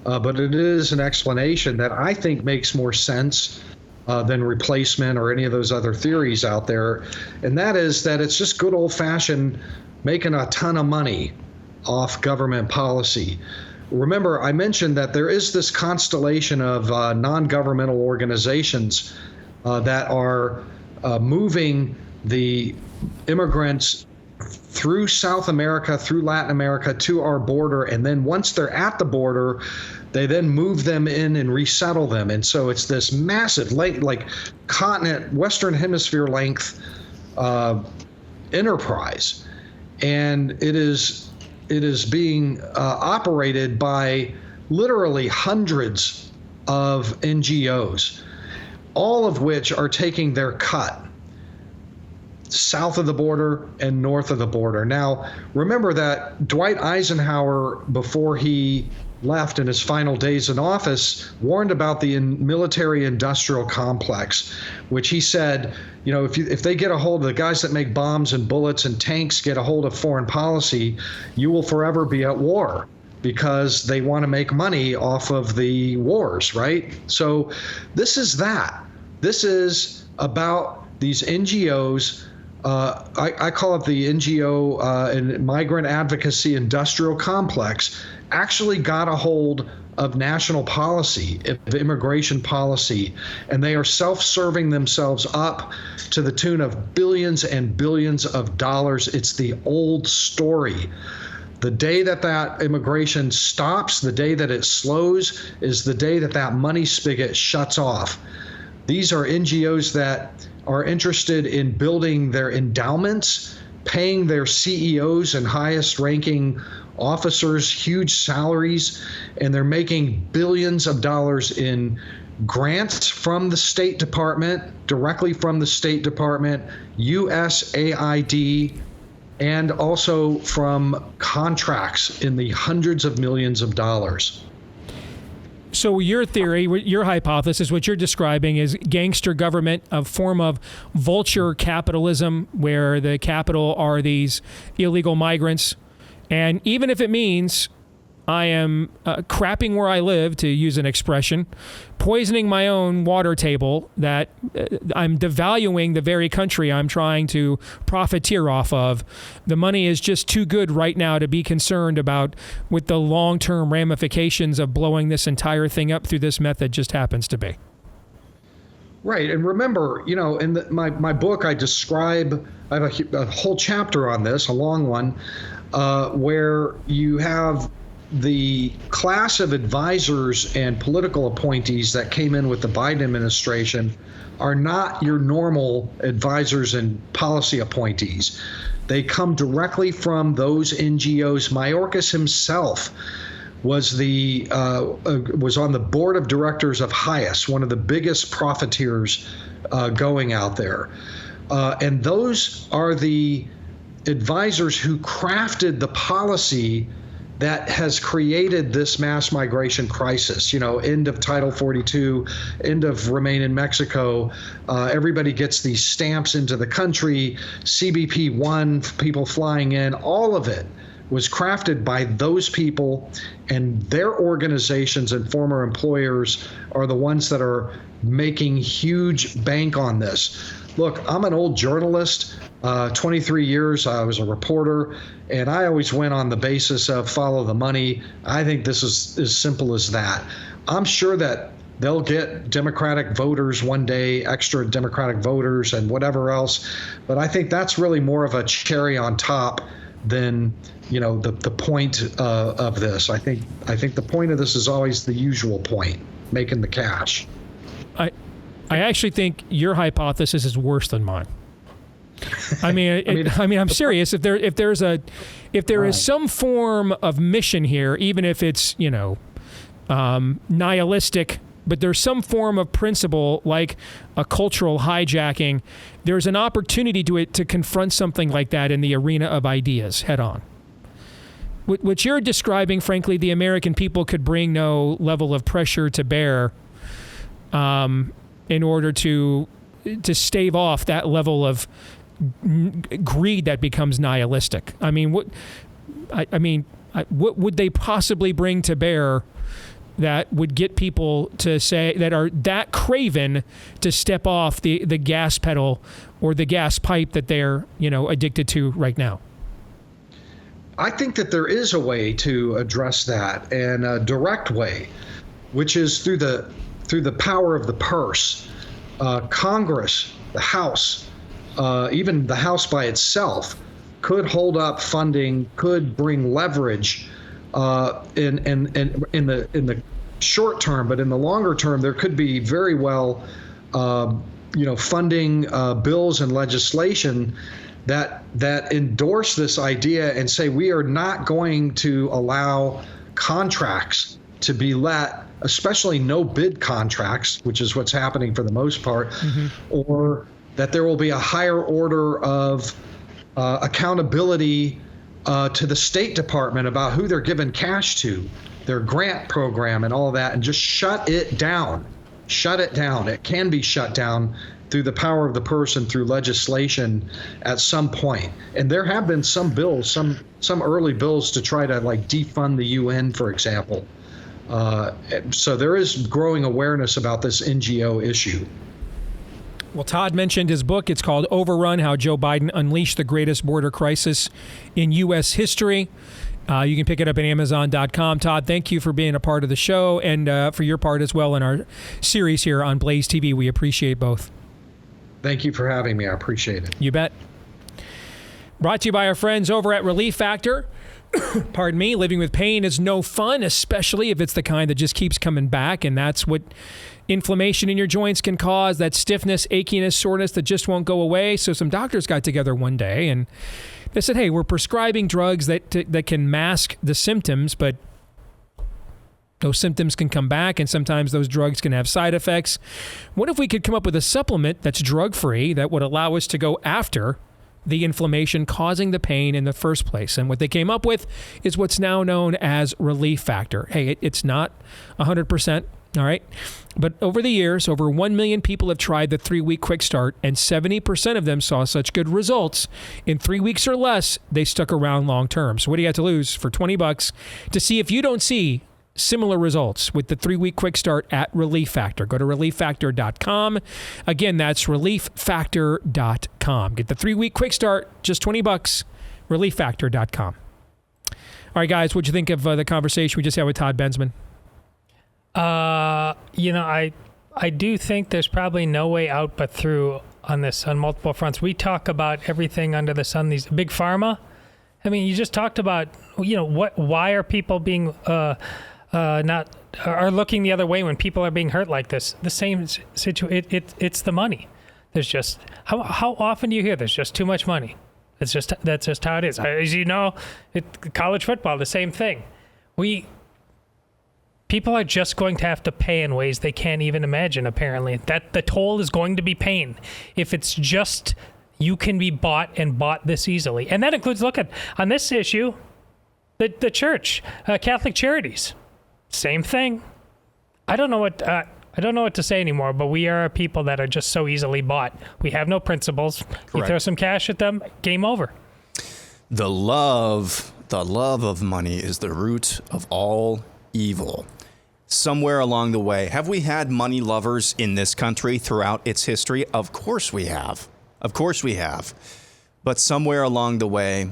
but it is an explanation that I think makes more sense than replacement or any of those other theories out there. And that is that it's just good old-fashioned making a ton of money off government policy. Remember, I mentioned that there is this constellation of non-governmental organizations that are moving the immigrants through South America, through Latin America, to our border. And then once they're at the border, they then move them in and resettle them. And so it's this massive, like continent, Western Hemisphere length enterprise. And it is being operated by literally hundreds of NGOs, all of which are taking their cut south of the border and north of the border. Now, remember that Dwight Eisenhower, before he left in his final days in office, warned about the military-industrial complex, which he said, you know, if they get a hold of the guys that make bombs and bullets and tanks, get a hold of foreign policy, you will forever be at war because they want to make money off of the wars, right? So this is that. This is about these NGOs. I call it the NGO and Migrant Advocacy Industrial Complex, actually got a hold of national policy, of immigration policy, and they are self-serving themselves up to the tune of billions and billions of dollars. It's the old story. The day that immigration stops, the day that it slows, is the day that money spigot shuts off. These are NGOs that are interested in building their endowments, paying their CEOs and highest ranking officers huge salaries, and they're making billions of dollars in grants from the State Department, directly from the State Department, USAID, and also from contracts in the hundreds of millions of dollars. So your theory, your hypothesis, what you're describing is gangster government, a form of vulture capitalism where the capital are these illegal migrants. And even if it means I am crapping where I live, to use an expression, poisoning my own water table, that I'm devaluing the very country I'm trying to profiteer off of. The money is just too good right now to be concerned about what the long-term ramifications of blowing this entire thing up through this method just happens to be. Right. And remember, you know, in my book, I have a whole chapter on this, a long one, where you have the class of advisors and political appointees that came in with the Biden administration are not your normal advisors and policy appointees. They come directly from those NGOs. Mayorkas himself was on the board of directors of HIAS, one of the biggest profiteers going out there. And those are the advisors who crafted the policy that has created this mass migration crisis. You know, end of Title 42, end of Remain in Mexico. Everybody gets these stamps into the country, CBP 1, people flying in, all of it was crafted by those people, and their organizations and former employers are the ones that are making huge bank on this. Look, I'm an old journalist. 23 years, I was a reporter, and I always went on the basis of follow the money. I think this is as simple as that. I'm sure that they'll get Democratic voters one day, extra Democratic voters and whatever else. But I think that's really more of a cherry on top than, the point of this. I think the point of this is always the usual point, making the cash. I actually think your hypothesis is worse than mine. I mean, I'm serious. If there is some form of mission here, even if it's nihilistic, but there's some form of principle like a cultural hijacking, there's an opportunity to confront something like that in the arena of ideas head on. What you're describing, frankly, the American people could bring no level of pressure to bear in order to stave off that level of greed that becomes nihilistic. I mean, what would they possibly bring to bear that would get people to say, that are that craven to step off the gas pedal or the gas pipe that they're addicted to right now? I think that there is a way to address that, and a direct way, which is through the power of the purse. Congress, the House, even the House by itself, could hold up funding, could bring leverage in the short term, but in the longer term, there could be very well, funding bills and legislation that endorse this idea and say we are not going to allow contracts to be let, especially no bid contracts, which is what's happening for the most part, or that there will be a higher order of accountability to the State Department about who they're giving cash to, their grant program and all that, and just shut it down. Shut it down. It can be shut down through the power of the purse and through legislation at some point. And there have been some bills, some early bills to try to defund the UN, for example. So there is growing awareness about this NGO issue. Well, Todd mentioned his book. It's called Overrun: How Joe Biden Unleashed the Greatest Border Crisis in U.S. History. You can pick it up at Amazon.com. Todd, thank you for being a part of the show and for your part as well in our series here on Blaze TV. We appreciate both. Thank you for having me. I appreciate it. You bet. Brought to you by our friends over at Relief Factor. Pardon me. Living with pain is no fun, especially if it's the kind that just keeps coming back, and that's what inflammation in your joints can cause, that stiffness, achiness, soreness that just won't go away. So some doctors got together one day and they said, hey, we're prescribing drugs that can mask the symptoms, but those symptoms can come back, and sometimes those drugs can have side effects. What if we could come up with a supplement that's drug-free that would allow us to go after the inflammation causing the pain in the first place? And what they came up with is what's now known as Relief Factor. Hey, it's not 100%. All right. But over the years, over 1 million people have tried the 3-week quick start, and 70% of them saw such good results. In 3 weeks or less, they stuck around long term. So what do you have to lose for $20 to see if you don't see similar results with the 3-week quick start at Relief Factor? Go to relieffactor.com. Again, that's relieffactor.com. Get the 3-week quick start, just $20, relieffactor.com. All right, guys, what'd you think of the conversation we just had with Todd Bensman? I do think there's probably no way out but through on this, on multiple fronts. We talk about everything under the sun, these big pharma. I mean, you just talked about, why are people being, are looking the other way when people are being hurt like this? The same situation, it's the money. There's just, how often do you hear there's just too much money? That's just how it is. As you know, college football, the same thing. People are just going to have to pay in ways they can't even imagine, apparently. That the toll is going to be pain. If it's just you can be bought this easily. And that includes, look at, on this issue, the church, Catholic Charities. Same thing. I don't know what to say anymore, but we are people that are just so easily bought. We have no principles. Correct. You throw some cash at them, game over. The love of money is the root of all evil. Somewhere along the way, have we had money lovers in this country throughout its history? Of course we have. Of course we have. But somewhere along the way,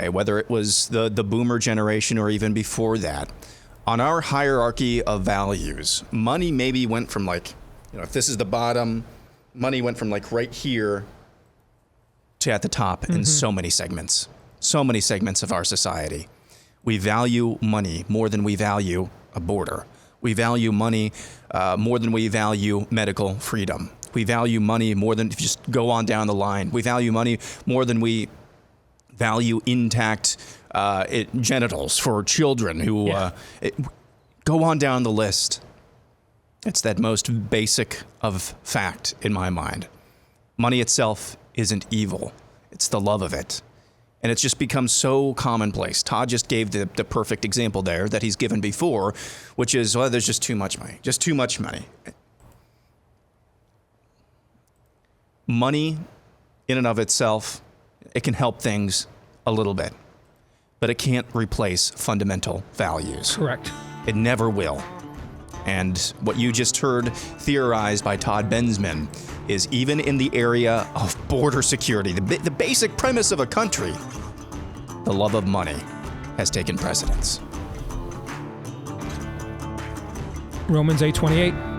whether it was the boomer generation or even before that, on our hierarchy of values, money maybe went from like, if this is the bottom, money went from like right here to at the top in so many segments of our society. We value money more than we value a border. We value money more than we value medical freedom. We value money more than, if you just go on down the line, we value money more than we value intact genitals for children who go on down the list. It's that most basic of fact in my mind. Money itself isn't evil. It's the love of it. And it's just become so commonplace. Todd just gave the perfect example there that he's given before, which is, well, there's just too much money. Just too much money. Money in and of itself, it can help things a little bit, but it can't replace fundamental values. Correct. It never will. And what you just heard theorized by Todd Bensman is even in the area of border security, the basic premise of a country, the love of money has taken precedence. Romans 8:28.